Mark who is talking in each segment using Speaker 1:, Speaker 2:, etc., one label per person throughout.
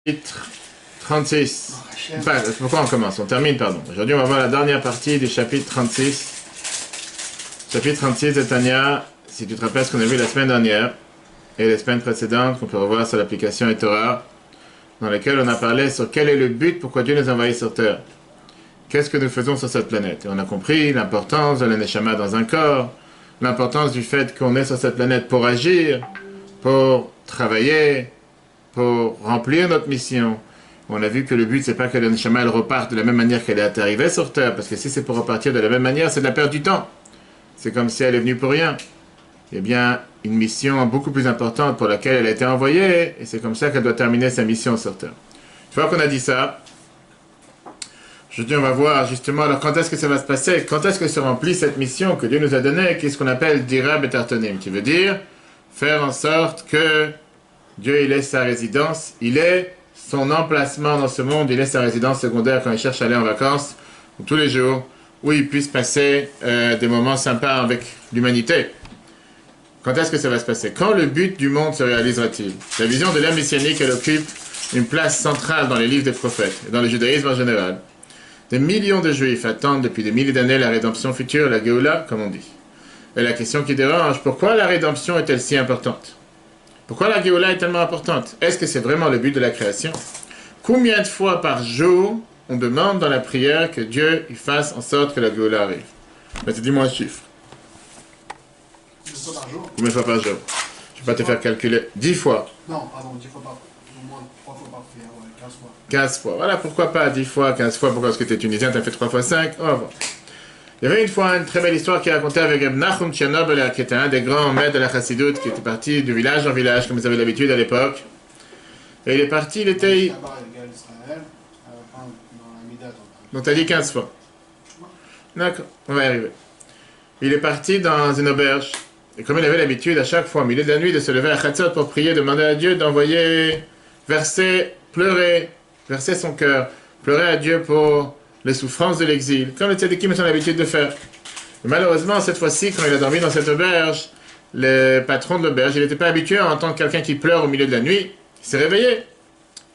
Speaker 1: Chapitre 36. Enfin, pourquoi on commence? On termine, pardon. Aujourd'hui, on va voir la dernière partie du chapitre 36. Chapitre 36 de Tanya, si tu te rappelles ce qu'on a vu la semaine dernière et les semaines précédentes, qu'on peut revoir sur l'application eTorah, dans laquelle on a parlé sur quel est le but, pourquoi Dieu nous a envoyés sur Terre. Qu'est-ce que nous faisons sur cette planète? Et on a compris l'importance de l'Neshama dans un corps, l'importance du fait qu'on est sur cette planète pour agir, pour travailler, pour remplir notre mission. On a vu que le but, c'est pas que l'Neshama elle reparte de la même manière qu'elle est arrivée sur Terre, parce que si c'est pour repartir de la même manière, c'est de la perte du temps. C'est comme si elle est venue pour rien. Eh bien, une mission beaucoup plus importante pour laquelle elle a été envoyée, et c'est comme ça qu'elle doit terminer sa mission sur Terre. Une fois qu'on a dit ça, aujourd'hui on va voir justement, alors quand est-ce que ça va se passer? Quand est-ce que se remplit cette mission que Dieu nous a donnée, qui est ce qu'on appelle Dira Betartonim, qui veut dire faire en sorte que Dieu, il est sa résidence, il est son emplacement dans ce monde, il est sa résidence secondaire quand il cherche à aller en vacances, ou tous les jours, où il puisse passer des moments sympas avec l'humanité. Quand est-ce que ça va se passer? Quand le but du monde se réalisera-t-il? La vision de l'ère messianique, elle occupe une place centrale dans les livres des prophètes, et dans le judaïsme en général. Des millions de juifs attendent depuis des milliers d'années la rédemption future, la Géoula, comme on dit. Et la question qui dérange, pourquoi la rédemption est-elle si importante? Pourquoi la Géoula est tellement importante? Est-ce que c'est vraiment le but de la création? Combien de fois par jour on demande dans la prière que Dieu il fasse en sorte que la Géoula arrive? Ben, dis-moi un chiffre.
Speaker 2: 10 fois par jour.
Speaker 1: Combien de fois par jour? Je ne vais pas te faire calculer. 10 fois.
Speaker 2: Non, pardon, 10 fois par au moins 3 fois par prière, ouais, 15 fois.
Speaker 1: 15 fois. Voilà, pourquoi pas 10 fois, 15 fois? Pourquoi est-ce que tu es tunisien, tu as fait 3 fois 5? On va voir. Il y avait une fois une très belle histoire qui est racontée avec Reb Nachum Tchernobyl, qui était un des grands maîtres de la Chassidoute, qui était parti du village en village, comme vous avez l'habitude à l'époque. Et il est parti, il était... Donc tu as dit 15 fois. D'accord, on va y arriver. Il est parti dans une auberge. Et comme il avait l'habitude à chaque fois, au milieu de la nuit, de se lever à Chatzot pour prier, demander à Dieu d'envoyer, verser, pleurer, verser son cœur, pleurer à Dieu pour les souffrances de l'exil, comme les tzadikim ont l'habitude de faire. Et malheureusement, cette fois-ci, quand il a dormi dans cette auberge, le patron de l'auberge, il n'était pas habitué à entendre quelqu'un qui pleure au milieu de la nuit. Il s'est réveillé.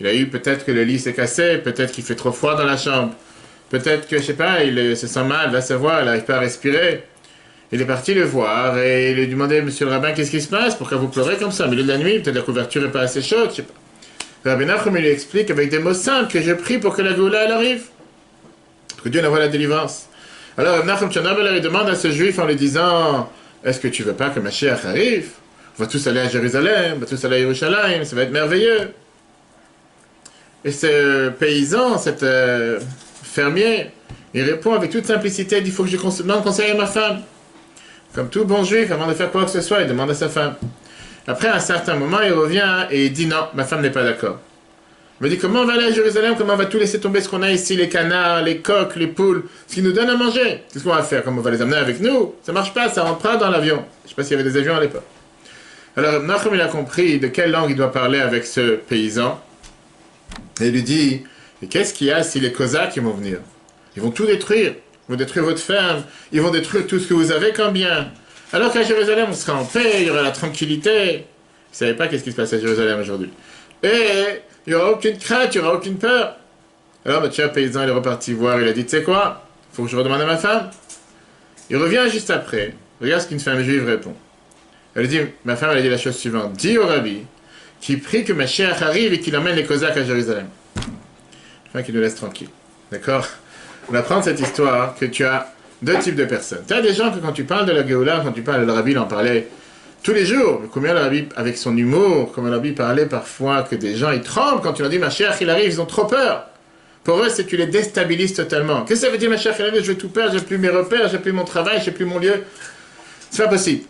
Speaker 1: Il a eu peut-être que le lit s'est cassé, peut-être qu'il fait trop froid dans la chambre, peut-être que, je sais pas, il se sent mal, va savoir, il n'arrive pas à respirer. Il est parti le voir et il lui a demandé, monsieur le rabbin, qu'est-ce qui se passe? Pourquoi vous pleurez comme ça au milieu de la nuit? Peut-être la couverture n'est pas assez chaude, je sais pas. Rabbi Nachum lui explique avec des mots simples que je prie pour que la Géoula elle arrive. Que Dieu envoie la délivrance. Alors Nachum Tchernobyl il demande à ce juif en lui disant, est-ce que tu veux pas que Mashiach arrive? On va tous aller à Jérusalem, on va tous aller à Yerushalayim, ça va être merveilleux. Et ce paysan, cet fermier, il répond avec toute simplicité, il dit, il faut que je demande conseil à ma femme. Comme tout bon juif, avant de faire quoi que ce soit, il demande à sa femme. Après, à un certain moment, il revient et il dit, non, ma femme n'est pas d'accord. Il me dit, comment on va aller à Jérusalem? Comment on va tout laisser tomber ce qu'on a ici, les canards, les coqs, les poules, ce qu'ils nous donnent à manger? Qu'est-ce qu'on va faire? Comment on va les amener avec nous? Ça marche pas, ça rentre pas dans l'avion. Je ne sais pas s'il y avait des avions à l'époque. Alors, Nachum, il a compris de quelle langue il doit parler avec ce paysan. Et il lui dit, et qu'est-ce qu'il y a si les Cosaques vont venir? Ils vont tout détruire. Ils vont détruire votre ferme. Ils vont détruire tout ce que vous avez comme bien. Alors qu'à Jérusalem, on sera en paix, il y aura la tranquillité. Vous ne savez pas qu'est-ce qui se passe à Jérusalem aujourd'hui. Et il n'y aura aucune crainte, il n'y aura aucune peur. Alors, le cher paysan, il est reparti voir, il a dit, tu sais quoi? Il faut que je redemande à ma femme. Il revient juste après. Regarde ce qu'une femme juive répond. Elle dit, ma femme, elle a dit la chose suivante. Dis au rabbi qu'il prie que Mashiach arrive et qu'il emmène les Cosaques à Jérusalem. Enfin, qu'il nous laisse tranquille. D'accord? On apprend cette histoire que tu as deux types de personnes. Tu as des gens que quand tu parles de la Géoula, quand tu parles, le rabbi il en parlait tous les jours. Combien le rabbi, avec son humour, comme le rabbi parlait parfois que des gens ils tremblent quand tu leur dis Mashiach il arrive, ils ont trop peur. Pour eux, c'est que tu les déstabilises totalement. Qu'est-ce que ça veut dire Mashiach il arrive? Je vais tout perdre, j'ai plus mes repères, j'ai plus mon travail, j'ai plus mon lieu. C'est pas possible.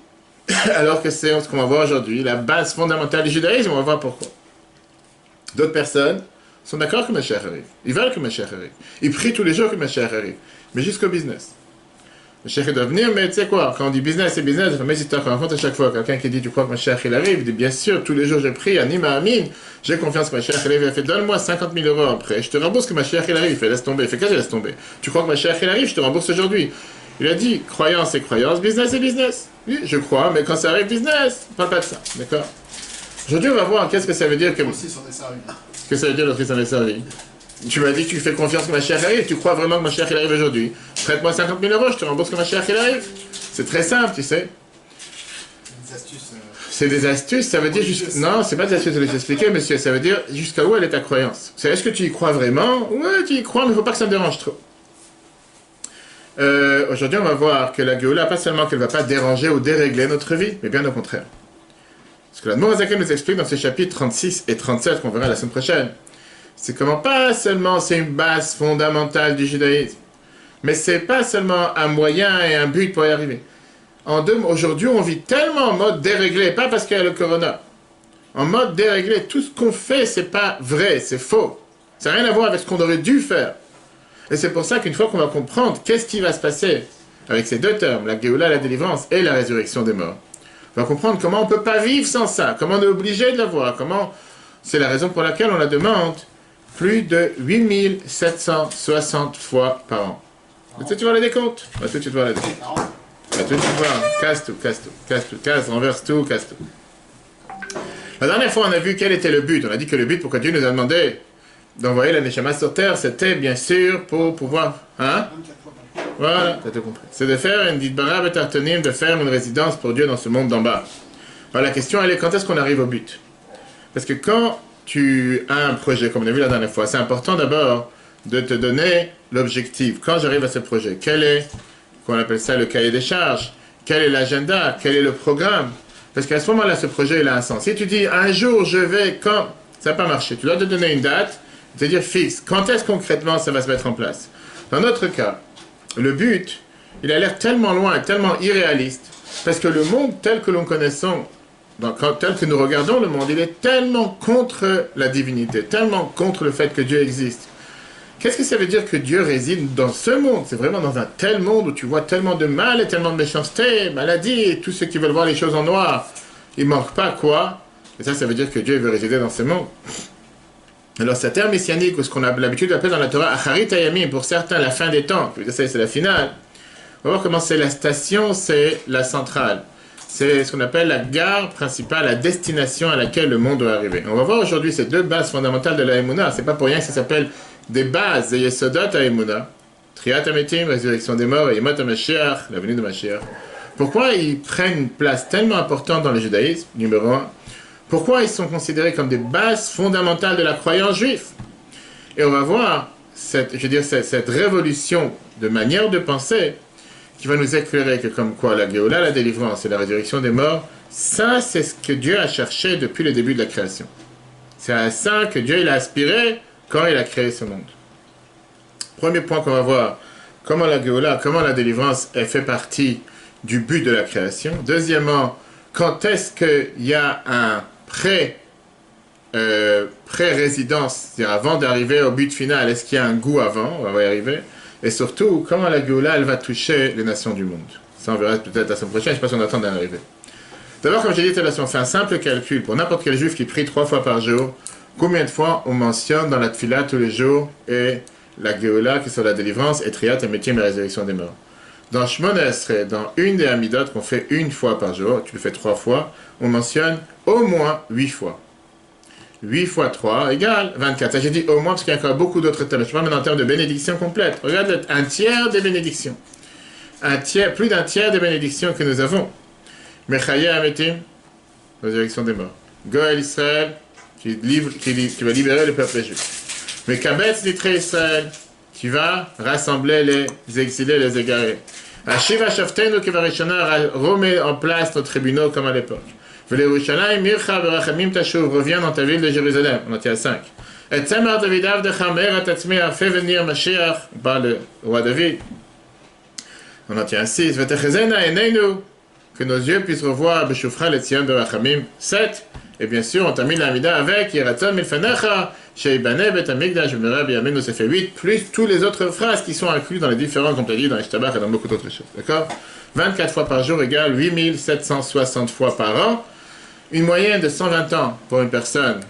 Speaker 1: Alors que c'est ce qu'on va voir aujourd'hui, la base fondamentale du judaïsme, on va voir pourquoi. D'autres personnes sont d'accord que Mashiach arrive. Ils veulent que Mashiach arrive. Ils prient tous les jours que Mashiach arrive. Mais jusqu'au business. Mashiach doit venir, mais tu sais quoi, quand on dit business, c'est business, c'est la même histoire qu'on rencontre à chaque fois. Quelqu'un qui dit, tu crois que Mashiach il arrive? Il dit, bien sûr, tous les jours je prie, Anima Amin, j'ai confiance que Mashiach il arrive. Il fait, donne-moi 50 000 euros après, je te rembourse que Mashiach il arrive. Il fait, laisse tomber. Il fait, qu'est-ce que laisse tomber? Tu crois que Mashiach il arrive? Je te rembourse aujourd'hui. Il a dit, croyance c'est croyance, business c'est business. Oui, je crois, mais quand ça arrive, business, on parle pas de ça, d'accord? Aujourd'hui, on va voir qu'est-ce que ça veut dire que...
Speaker 2: Aussi sur des services.
Speaker 1: Qu'est-ce que ça veut dire le Christ en est servi? Tu m'as dit que tu fais confiance que ma chère arrive, tu crois vraiment que ma chère il arrive aujourd'hui. Prête-moi 50 000 euros, je te rembourse que ma chère il arrive. C'est très simple, tu sais.
Speaker 2: Des astuces.
Speaker 1: C'est des astuces, ça veut dire non, c'est pas des astuces, je vais t'expliquer, monsieur. Ça veut dire jusqu'à où elle est ta croyance. C'est est-ce que tu y crois vraiment? Ouais, tu y crois, mais il ne faut pas que ça me dérange trop. Aujourd'hui, on va voir que la Géoula, pas seulement qu'elle ne va pas déranger ou dérégler notre vie, mais bien au contraire. Ce que la Mourazaken nous explique dans ses chapitres 36 et 37, qu'on verra la semaine prochaine, c'est comment pas seulement c'est une base fondamentale du judaïsme, mais c'est pas seulement un moyen et un but pour y arriver. Aujourd'hui, on vit tellement en mode déréglé, pas parce qu'il y a le corona. En mode déréglé, tout ce qu'on fait, c'est pas vrai, c'est faux. Ça n'a rien à voir avec ce qu'on aurait dû faire. Et c'est pour ça qu'une fois qu'on va comprendre qu'est-ce qui va se passer avec ces deux termes, la Géoula, la délivrance et la résurrection des morts, on va comprendre comment on ne peut pas vivre sans ça, comment on est obligé de l'avoir, comment... C'est la raison pour laquelle on la demande plus de 8760 fois par an. Est-ce que tu vois le décompte? Tout de suite voir le décompte. Tout de suite voir. Casse tout, casse tout, casse tout, casse, renverse tout, casse tout. La dernière fois, on a vu quel était le but. On a dit que le but, pourquoi Dieu nous a demandé d'envoyer la Neshama sur terre, c'était bien sûr pour pouvoir... Hein? Voilà, tu as tout compris. C'est de faire une Didbara Betartonim, de faire une résidence pour Dieu dans ce monde d'en bas. Alors la question, elle est quand est-ce qu'on arrive au but? Parce que quand tu as un projet, comme on a vu la dernière fois, c'est important d'abord de te donner l'objectif. Quand j'arrive à ce projet, quel est, qu'on appelle ça le cahier des charges? Quel est l'agenda? Quel est le programme? Parce qu'à ce moment-là, ce projet, il a un sens. Si tu dis, un jour, je vais, quand... Ça n'a pas marché. Tu dois te donner une date, te dire fixe. Quand est-ce concrètement ça va se mettre en place? Dans notre cas, le but, il a l'air tellement loin, tellement irréaliste, parce que le monde tel que l'on connaissons, tel que nous regardons le monde, il est tellement contre la divinité, tellement contre le fait que Dieu existe. Qu'est-ce que ça veut dire que Dieu réside dans ce monde? C'est vraiment dans un tel monde où tu vois tellement de mal et tellement de méchanceté, maladie, et tous ceux qui veulent voir les choses en noir, il ne manque pas quoi? Et ça veut dire que Dieu veut résider dans ce monde. Alors, ce terme messianique, ou ce qu'on a l'habitude d'appeler dans la Torah, Acharit Hayamim, pour certains, la fin des temps, c'est la finale. On va voir comment c'est la station, c'est la centrale. C'est ce qu'on appelle la gare principale, la destination à laquelle le monde doit arriver. On va voir aujourd'hui ces deux bases fondamentales de la Emouna. C'est pas pour rien que ça s'appelle des bases, des Yesodot à Emouna. Triat Ametim, résurrection des morts, et Yemot HaMashiach, la venue de Mashiach. Pourquoi ils prennent une place tellement importante dans le judaïsme, numéro 1? Pourquoi ils sont considérés comme des bases fondamentales de la croyance juive? Et on va voir cette révolution de manière de penser qui va nous éclairer que comme quoi la Géoula, la délivrance et la résurrection des morts, ça c'est ce que Dieu a cherché depuis le début de la création. C'est à ça que Dieu il a aspiré quand il a créé ce monde. Premier point qu'on va voir, comment la Géoula, comment la délivrance elle fait partie du but de la création. Deuxièmement, quand est-ce qu'il y a un pré-résidence, c'est-à-dire avant d'arriver au but final, est-ce qu'il y a un goût avant? On va y arriver. Et surtout, comment la Géoula, elle va toucher les nations du monde. Ça, on verra peut-être la semaine prochaine, je ne sais pas si on attend d'en arriver. D'abord, comme j'ai dit, on fait un simple calcul. Pour n'importe quel juif qui prie 3 fois par jour, combien de fois on mentionne dans la Tfila tous les jours et la Géoula, qui est sur la délivrance, et Triat, et Métier, et la résurrection des morts. Dans Shmona Esrei, dans une des Amidot qu'on fait une fois par jour, tu le fais 3 fois, on mentionne au moins 8 fois. 8 fois 3 égale 24. Ça, j'ai dit au moins parce qu'il y a encore beaucoup d'autres thèmes. Je parle maintenant en termes de bénédiction complète. Regarde, un tiers des bénédictions. Plus d'un tiers des bénédictions que nous avons. Mechaya Ametim, résurrection des morts. Goël Israël, qui va libérer le peuple juif. Mekabetz Nitre Israël, qui va rassembler les exilés, les égarés. Ashiva Shaftenu, qui va remettre en place nos tribunaux comme à l'époque. V'lerushalayim mircha v'rachamim tashuv, reviens dans ta ville de Jérusalem. On en tient 5. Et tzemar Davidav de Chamer atatzmiach, fais venir Mashiach, par le roi David. On en tient 6. V'techezena eneinu, que nos yeux puissent revoir b'shufra l'etzion de Rachamim. 7. Et bien sûr, on termine l'amida avec Yeratzon milfanecha, sheibane bet amigdash v'mera b'yamenu, ça fait 8, plus tous les autres phrases qui sont incluses dans les différents, comme tu as dit, dans Ishtabach et dans beaucoup d'autres choses. D'accord? 24 fois par jour égale 8760 fois par an. Une moyenne de 120 ans pour une personne.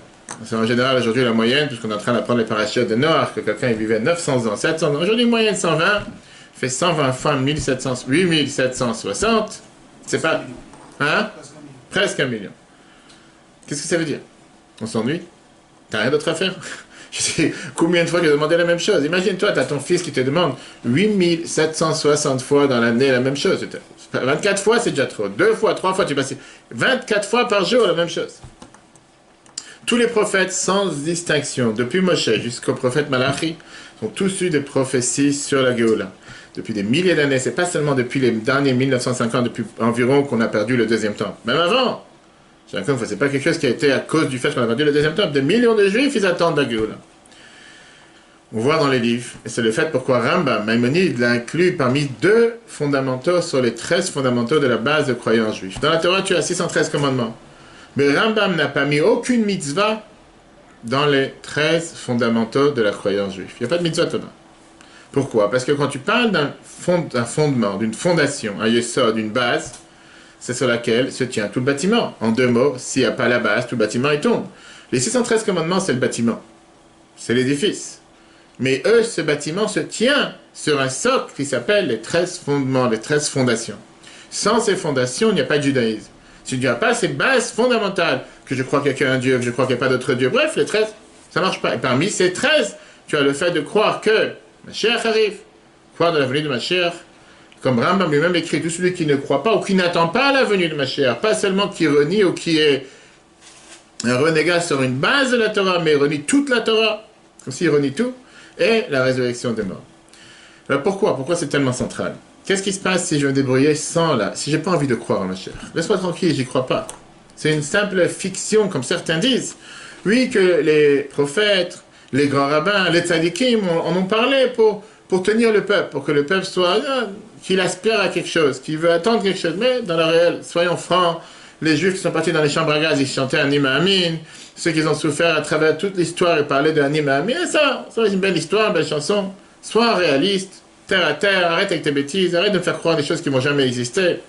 Speaker 1: C'est en général aujourd'hui la moyenne, puisqu'on est en train d'apprendre les parachutes de Noach, que quelqu'un vivait 900 ans, 700 ans. Aujourd'hui, une moyenne 120, fait 120 fois 8760. C'est pas... Hein? Presque un million. Qu'est-ce que ça veut dire? On s'ennuie? T'as rien d'autre à faire. Je sais combien de fois tu as demandé la même chose. Imagine-toi, tu as ton fils qui te demande 8760 fois dans l'année la même chose. 24 fois, c'est déjà trop. 2 fois, 3 fois, tu passes 24 fois par jour la même chose. Tous les prophètes, sans distinction, depuis Moshe jusqu'au prophète Malachi, ont tous eu des prophéties sur la Géoula. Depuis des milliers d'années, c'est pas seulement depuis les derniers 1950, depuis environ qu'on a perdu le deuxième temple. Même avant, c'est pas quelque chose qui a été à cause du fait qu'on a perdu le deuxième temple. Des millions de juifs, ils attendent la Géoula. On voit dans les livres, et c'est le fait pourquoi Rambam, Maïmonide, l'a inclus parmi 2 fondamentaux sur les 13 fondamentaux de la base de croyance juive. Dans la Torah, tu as 613 commandements. Mais Rambam n'a pas mis aucune mitzvah dans les 13 fondamentaux de la croyance juive. Il n'y a pas de mitzvah dedans. Pourquoi? Parce que quand tu parles d'un fondement, d'une fondation, un yesod, d'une base, c'est sur laquelle se tient tout le bâtiment. En 2 mots, s'il n'y a pas la base, tout le bâtiment il tombe. Les 613 commandements, c'est le bâtiment. C'est l'édifice. Mais eux, ce bâtiment se tient sur un socle qui s'appelle les 13 fondements, les 13 fondations. Sans ces fondations, il n'y a pas de judaïsme. Si tu n'as pas ces bases fondamentales, que je crois qu'il y a qu'un Dieu, que je crois qu'il n'y a pas d'autre Dieu, bref, les 13, ça ne marche pas. Et parmi ces 13, tu as le fait de croire que Mashiach arrive, croire de la venue de Mashiach, comme Rambam lui-même écrit, tout celui qui ne croit pas ou qui n'attend pas la venue de Mashiach, pas seulement qui renie ou qui est un renégat sur une base de la Torah, mais renie toute la Torah, comme s'il renie tout, et la résurrection des morts. Alors pourquoi c'est tellement central? Qu'est-ce qui se passe si je me débrouillais sans là, si j'ai pas envie de croire en Mashiach? Laisse-moi tranquille, j'y crois pas. C'est une simple fiction, comme certains disent. Oui, que les prophètes, les grands rabbins, les tzadikim en ont parlé pour tenir le peuple, pour que le peuple soit, qu'il aspire à quelque chose, qu'il veut attendre quelque chose. Mais dans la réelle, soyons francs, les juifs qui sont partis dans les chambres à gaz, ils chantaient un hymne à Amin. Ceux qui ont souffert à travers toute l'histoire et parlaient d'un hymne à Amin. Ça c'est une belle histoire, une belle chanson. Sois réaliste, terre à terre, arrête avec tes bêtises, arrête de me faire croire des choses qui n'ont jamais existé.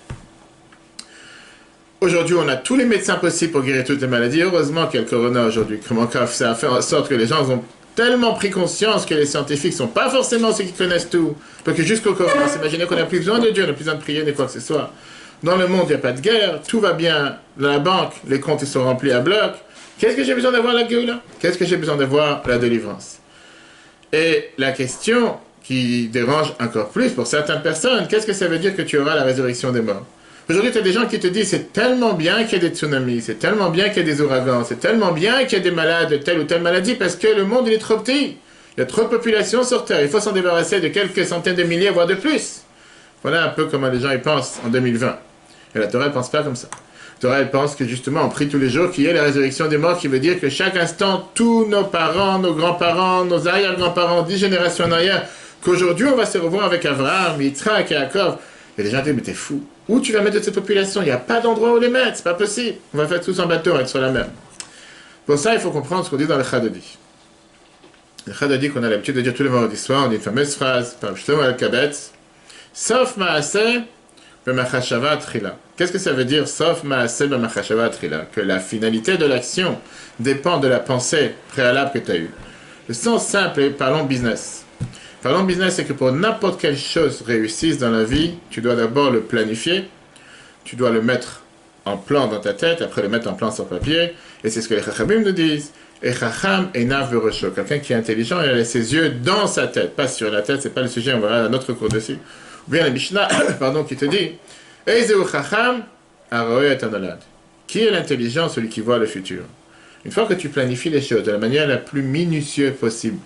Speaker 1: Aujourd'hui, on a tous les médecins possibles pour guérir toutes les maladies. Heureusement qu'il y a le corona aujourd'hui. Comment ça a fait en sorte que les gens ont tellement pris conscience que les scientifiques ne sont pas forcément ceux qui connaissent tout. Parce que jusqu'au corona, s'imaginer qu'on n'a plus besoin de Dieu, on n'a plus besoin de prier ni quoi que ce soit. Dans le monde, il n'y a pas de guerre, tout va bien. Dans la banque, les comptes ils sont remplis à bloc. Qu'est-ce que j'ai besoin d'avoir la Géoula? Qu'est-ce que j'ai besoin d'avoir la délivrance? Et la question qui dérange encore plus pour certaines personnes, qu'est-ce que ça veut dire que tu auras la résurrection des morts? Aujourd'hui, tu as des gens qui te disent c'est tellement bien qu'il y ait des tsunamis, c'est tellement bien qu'il y ait des ouragans, c'est tellement bien qu'il y ait des malades de telle ou telle maladie parce que le monde il est trop petit. Il y a trop de population sur Terre. Il faut s'en débarrasser de quelques centaines de milliers, voire de plus. Voilà un peu comment les gens y pensent en 2020. Et la Torah ne pense pas comme ça. La Torah elle pense que justement on prie tous les jours qu'il y ait la résurrection des morts qui veut dire que chaque instant, tous nos parents, nos grands-parents, nos arrière-grands-parents, 10 générations en arrière, qu'aujourd'hui on va se revoir avec Abraham, Yitzhak et Yaakov. Et les gens disent mais t'es fou. Où tu vas mettre de cette population? Il n'y a pas d'endroit où les mettre, c'est pas possible. On va faire tous en bateau, on va être sur la mer. Pour ça, il faut comprendre ce qu'on dit dans le Chadodi. Le Chadodi qu'on a l'habitude de dire tous les vendredis soirs, on dit une fameuse phrase par Shlomo Alkabetz, sauf Maaseh b'machashava trila. Qu'est-ce que ça veut dire sauf Maaseh b'machashava trila? Que la finalité de l'action dépend de la pensée préalable que tu as eue. Le sens simple est parlons business. Parlons business, c'est que pour n'importe quelle chose réussisse dans la vie, tu dois d'abord le planifier, tu dois le mettre en plan dans ta tête, après le mettre en plan sur papier, et c'est ce que les Chachamim nous disent. Et Chacham einav v'rosho, quelqu'un qui est intelligent, il a ses yeux dans sa tête, pas sur la tête, c'est pas le sujet, on verra un autre cours dessus. Ou bien la Mishnah, pardon, qui te dit, Eizeu Chacham aroe et anolad. Qui est l'intelligent, celui qui voit le futur? Une fois que tu planifies les choses de la manière la plus minutieuse possible,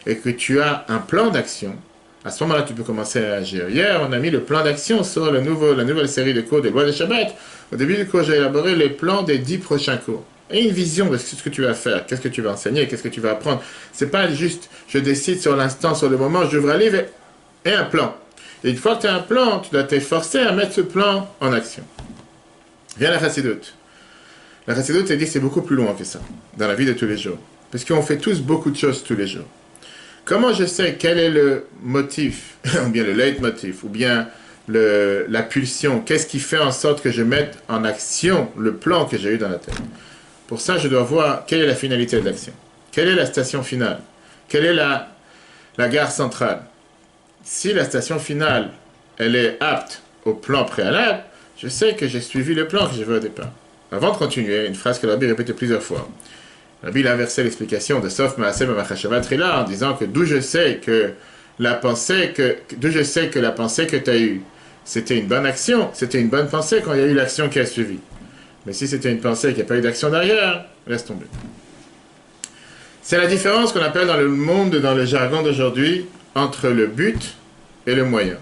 Speaker 1: et que tu as un plan d'action, à ce moment-là, tu peux commencer à agir. Hier, on a mis le plan d'action sur la nouvelle série de cours des lois de Shabbat. Au début du cours, j'ai élaboré les plans des 10 prochains cours. Et une vision de ce que tu vas faire, qu'est-ce que tu vas enseigner, qu'est-ce que tu vas apprendre. C'est pas juste, je décide sur l'instant, sur le moment, j'ouvre un livre et un plan. Et une fois que tu as un plan, tu dois t'efforcer à mettre ce plan en action. Viens la Chassidoute. La Chassidoute, elle dit que c'est beaucoup plus loin que ça, dans la vie de tous les jours. Parce qu'on fait tous beaucoup de choses tous les jours. Comment je sais quel est le motif, ou bien le leitmotiv, ou bien la pulsion? Qu'est-ce qui fait en sorte que je mette en action le plan que j'ai eu dans la tête? Pour ça, je dois voir quelle est la finalité de l'action. Quelle est la station finale? Quelle est la gare centrale? Si la station finale, elle est apte au plan préalable, je sais que j'ai suivi le plan que j'avais au départ. Avant de continuer, une phrase que l'Arabie répétait plusieurs fois. Rabbi il a inversé l'explication de Sof Maaseh B'Machashava Trila en disant que d'où je sais que la pensée que tu as eue, c'était une bonne action, c'était une bonne pensée quand il y a eu l'action qui a suivi. Mais si c'était une pensée qui n'a pas eu d'action derrière, laisse tomber. C'est la différence qu'on appelle dans le monde, dans le jargon d'aujourd'hui, entre le but et le moyen.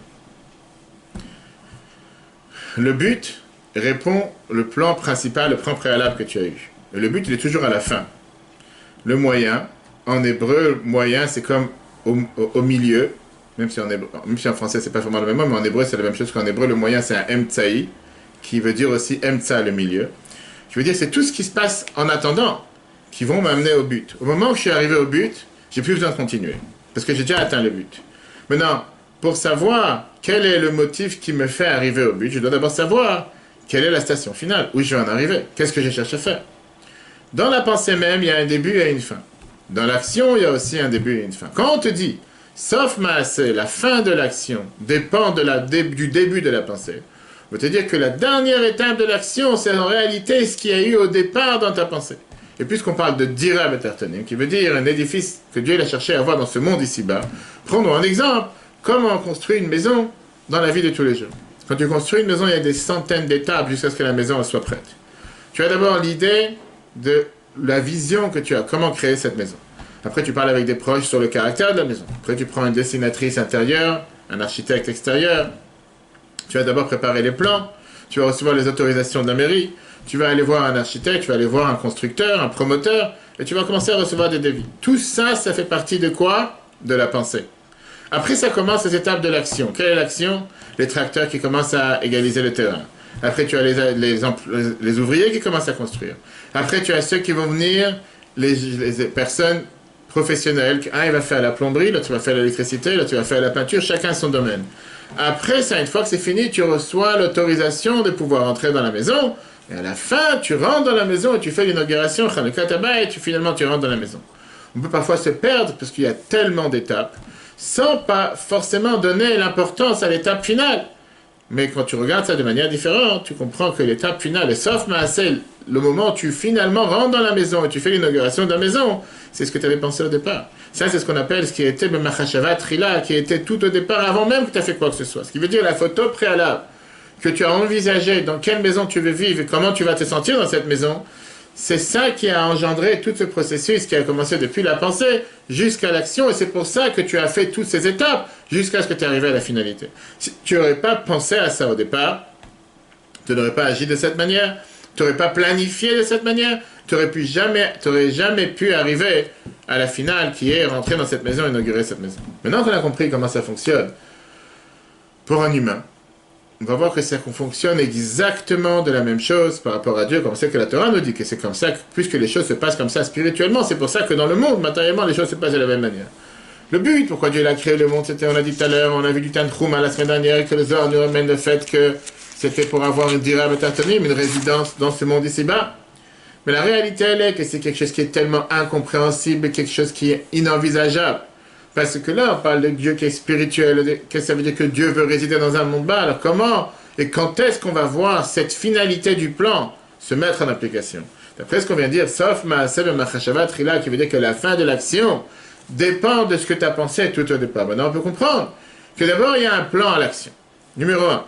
Speaker 1: Le but répond le plan principal, le plan préalable que tu as eu. Et le but, il est toujours à la fin. Le moyen, en hébreu, moyen, c'est comme au milieu, même si en français, c'est pas vraiment le même mot, mais en hébreu, c'est la même chose qu'en hébreu. Le moyen, c'est un emtsaï, qui veut dire aussi emtsa, le milieu. Je veux dire, c'est tout ce qui se passe en attendant qui vont m'amener au but. Au moment où je suis arrivé au but, j'ai plus besoin de continuer, parce que j'ai déjà atteint le but. Maintenant, pour savoir quel est le motif qui me fait arriver au but, je dois d'abord savoir quelle est la station finale, où je vais en arriver, qu'est-ce que je cherche à faire. Dans la pensée même, il y a un début et une fin. Dans l'action, il y a aussi un début et une fin. Quand on te dit, sauf maaseh, la fin de l'action dépend du début de la pensée, on veut te dire que la dernière étape de l'action, c'est en réalité ce qu'il y a eu au départ dans ta pensée. Et puisqu'on parle de dira betartanim, qui veut dire un édifice que Dieu a cherché à avoir dans ce monde ici-bas, prenons un exemple, comment on construit une maison dans la vie de tous les jours. Quand tu construis une maison, il y a des centaines d'étapes jusqu'à ce que la maison soit prête. Tu as d'abord l'idée de la vision que tu as, comment créer cette maison. Après, tu parles avec des proches sur le caractère de la maison. Après, tu prends une dessinatrice intérieure, un architecte extérieur. Tu vas d'abord préparer les plans, tu vas recevoir les autorisations de la mairie, tu vas aller voir un architecte, tu vas aller voir un constructeur, un promoteur, et tu vas commencer à recevoir des devis. Tout ça, ça fait partie de quoi? De la pensée. Après, ça commence les étapes de l'action. Quelle est l'action? Les tracteurs qui commencent à égaliser le terrain. Après, tu as les ouvriers qui commencent à construire. Après, tu as ceux qui vont venir, les personnes professionnelles. Un, il va faire la plomberie, l'autre va faire l'électricité, l'autre va faire la peinture, chacun son domaine. Après ça, une fois que c'est fini, tu reçois l'autorisation de pouvoir entrer dans la maison. Et à la fin, tu rentres dans la maison et tu fais l'inauguration, et finalement tu rentres dans la maison. On peut parfois se perdre parce qu'il y a tellement d'étapes, sans pas forcément donner l'importance à l'étape finale. Mais quand tu regardes ça de manière différente, tu comprends que l'étape finale est sauf maaseh, le moment où tu finalement rentres dans la maison et tu fais l'inauguration de la maison, c'est ce que tu avais pensé au départ. Ça, c'est ce qu'on appelle ce qui était B'Machashava Trila, qui était tout au départ, avant même que tu aies fait quoi que ce soit. Ce qui veut dire la photo préalable que tu as envisagé, dans quelle maison tu veux vivre et comment tu vas te sentir dans cette maison, c'est ça qui a engendré tout ce processus qui a commencé depuis la pensée jusqu'à l'action, et c'est pour ça que tu as fait toutes ces étapes jusqu'à ce que tu es arrivé à la finalité. Si tu n'aurais pas pensé à ça au départ, tu n'aurais pas agi de cette manière, tu n'aurais pas planifié de cette manière, tu n'aurais jamais pu arriver à la finale qui est rentrer dans cette maison, inaugurer cette maison. Maintenant qu'on a compris comment ça fonctionne pour un humain, on va voir que ça fonctionne exactement de la même chose par rapport à Dieu, comme c'est que la Torah nous dit que c'est comme ça, puisque les choses se passent comme ça spirituellement, c'est pour ça que dans le monde, matériellement, les choses se passent de la même manière. Le but, pourquoi Dieu a créé le monde, c'était, on a dit tout à l'heure, on a vu du Tantroum à la semaine dernière, et que le Zohar nous ramène le fait que c'était pour avoir une dira betartanim, une résidence dans ce monde ici-bas. Mais la réalité, elle est que c'est quelque chose qui est tellement incompréhensible, quelque chose qui est inenvisageable. Parce que là, on parle de Dieu qui est spirituel, que ça veut dire que Dieu veut résider dans un monde bas. Alors comment et quand est-ce qu'on va voir cette finalité du plan se mettre en application? D'après ce qu'on vient de dire, sauf maaseh b'machashava trila, qui veut dire que la fin de l'action dépend de ce que tu as pensé tout au départ. Maintenant, on peut comprendre que d'abord, il y a un plan à l'action. Numéro 1.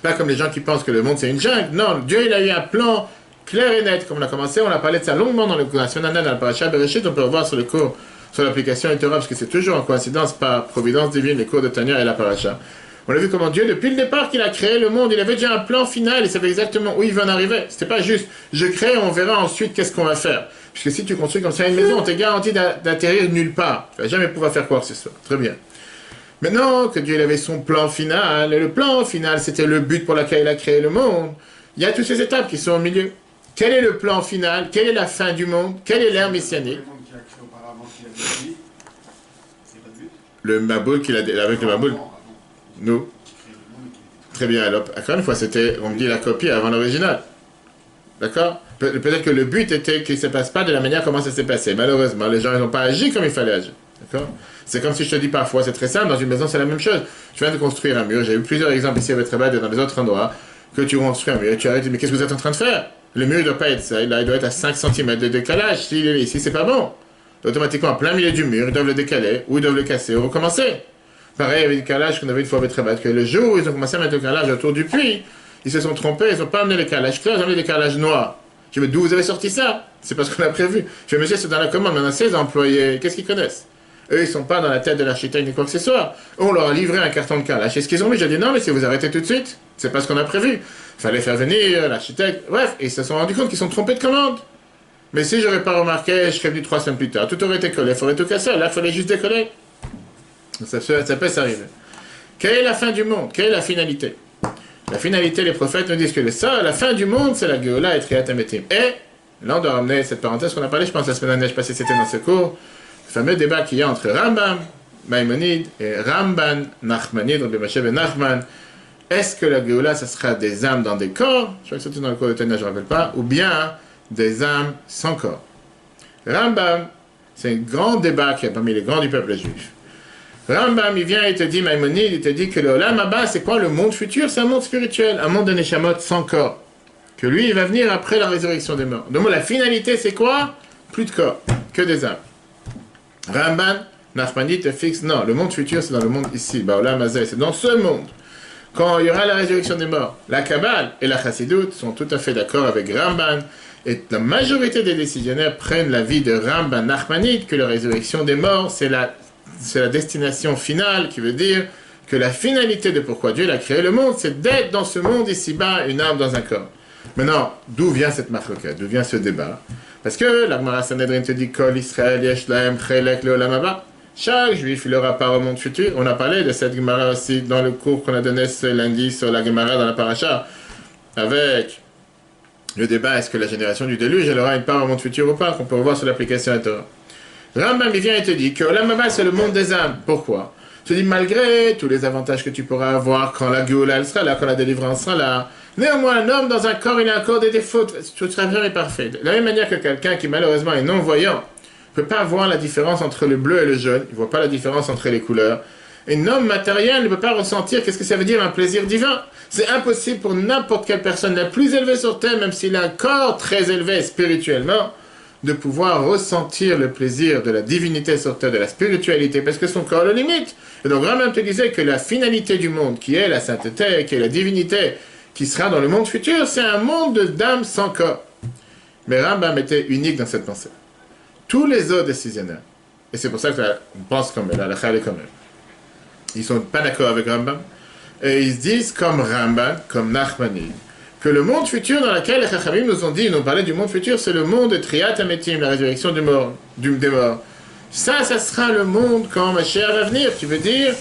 Speaker 1: Pas comme les gens qui pensent que le monde c'est une jungle. Non, Dieu, il a eu un plan clair et net. Comme on a commencé, on a parlé de ça longuement dans le cours national, dans le parasha Bereshit, on peut revoir sur le cours sur l'application Torah, parce que c'est toujours en coïncidence par providence divine, les cours de Tanya et la paracha. On a vu comment Dieu, depuis le départ qu'il a créé le monde, il avait déjà un plan final, il savait exactement où il va en arriver. C'était pas juste, je crée, on verra ensuite qu'est-ce qu'on va faire. Puisque si tu construis comme ça une maison, on t'est garanti d'atterrir nulle part. Tu vas jamais pouvoir faire quoi que ce soit. Très bien. Maintenant que Dieu il avait son plan final, et le plan final, c'était le but pour lequel il a créé le monde, il y a toutes ces étapes qui sont au milieu. Quel est le plan final? Quelle est la fin du monde? Quelle est l'ère messianique? Le Maboul qu'il a avec le Maboul. Nous. Très bien. Alors, encore une fois, c'était, on me dit la copie avant l'original. D'accord? Peut-être que le but était qu'il ne se passe pas de la manière comment ça s'est passé. Malheureusement, les gens n'ont pas agi comme il fallait agir. D'accord? C'est comme si je te dis parfois, c'est très simple, dans une maison c'est la même chose. Tu viens de construire un mur, j'ai eu plusieurs exemples ici avec Travail et dans les autres endroits, que tu construis un mur et tu arrêtes, mais qu'est-ce que vous êtes en train de faire? Le mur ne doit pas être ça, il doit être à 5 cm de décalage. S'il est ici, c'est pas bon. Automatiquement, en plein milieu du mur, ils doivent le décaler, ou ils doivent le casser, ou recommencer. Pareil avec le calage qu'on avait une fois avec Rabat, que le jour où ils ont commencé à mettre le calage autour du puits, ils se sont trompés, ils n'ont pas amené les calages clairs, ils ont amené des calages noirs. Je me dis, d'où vous avez sorti ça? C'est parce qu'on a prévu. Je me dis, c'est dans la commande, on a 16 employés, qu'est-ce qu'ils connaissent? Eux, ils ne sont pas dans la tête de l'architecte ni quoi que ce soit. On leur a livré un carton de calage. Et ce qu'ils ont mis, j'ai dit, non, mais si vous arrêtez tout de suite, c'est pas ce qu'on a prévu. Il fallait faire venir l'architecte, bref, et ils se sont rendus compte qu'ils sont trompés de commande. Mais si j'aurais pas remarqué, je serais venu 3 semaines plus tard. Tout aurait été collé, il faudrait tout casser. Là, il fallait juste décoller. Ça peut s'arriver. Quelle est la fin du monde? Quelle est la finalité? La finalité, les prophètes nous disent que la fin du monde, c'est la Géoula et Triat Hametim. Et là, on doit ramener cette parenthèse qu'on a parlé, je pense, la semaine dernière, je ne sais pas si c'était dans ce cours, le fameux débat qu'il y a entre Rambam, Maïmonide, et Ramban, Nachmanide, Rabbi Moshe ben Nachman. Est-ce que la Géoula, ça sera des âmes dans des corps? Je crois que c'était dans le cours de Tania, je ne me rappelle pas. Ou bien des âmes sans corps. Rambam, c'est un grand débat qu'il y a parmi les grands du peuple juif. Rambam, il vient et te dit, Maïmonide, il te dit que le Olam Haba, c'est quoi le monde futur? C'est un monde spirituel, un monde de Neshamot sans corps. Que lui, il va venir après la résurrection des morts. Donc la finalité, c'est quoi? Plus de corps, que des âmes. Ramban, Nachmanide te fixe, non, le monde futur, c'est dans le monde ici, Olam Hazeh, c'est dans ce monde. Quand il y aura la résurrection des morts, la Kabbale et la Chassidoute sont tout à fait d'accord avec Ramban, et la majorité des décisionnaires prennent l'avis de Ramban Nachmanide que la résurrection des morts, c'est la destination finale, qui veut dire que la finalité de pourquoi Dieu a créé le monde, c'est d'être dans ce monde ici-bas, une âme dans un corps. Maintenant, d'où vient cette machloket? D'où vient ce débat? Parce que la Gemara Sanhedrin te dit Kol Israël yesh lahem chelek leolam haba. Chaque juif, il aura part au monde futur. On a parlé de cette Gemara aussi dans le cours qu'on a donné ce lundi sur la Gemara dans la Paracha, avec le débat est-ce que la génération du déluge, elle aura une part au monde futur ou pas, qu'on peut voir sur l'application à Torah. Rambam, il vient et te dit que Olam Haba, c'est le monde des âmes. Pourquoi? Je te dis, malgré tous les avantages que tu pourras avoir quand la Géoula, elle sera là, quand la délivrance sera là, néanmoins, un homme dans un corps, il a encore des défauts, tout sera jamais parfait. De la même manière que quelqu'un qui, malheureusement, est non-voyant, ne peut pas voir la différence entre le bleu et le jaune, il ne voit pas la différence entre les couleurs. Un homme matériel ne peut pas ressentir qu'est-ce que ça veut dire un plaisir divin. C'est impossible pour n'importe quelle personne la plus élevée sur terre, même s'il a un corps très élevé spirituellement, de pouvoir ressentir le plaisir de la divinité sur terre, de la spiritualité, parce que son corps le limite. Et donc Rambam te disait que la finalité du monde, qui est la sainteté, qui est la divinité, qui sera dans le monde futur, c'est un monde d'âmes sans corps. Mais Rambam était unique dans cette pensée. Tous les autres décisionnaires, et c'est pour ça qu'on pense comme elle, la Khalé comme elle, ils ne sont pas d'accord avec Rambam, et ils se disent comme Rambam, comme Nachmanide, que le monde futur dans lequel les Chachamim nous ont dit, ils nous ont parlé du monde futur, c'est le monde de Triat Hametim, la résurrection des morts. Ça sera le monde quand Mashiach va venir. Tu veux dire,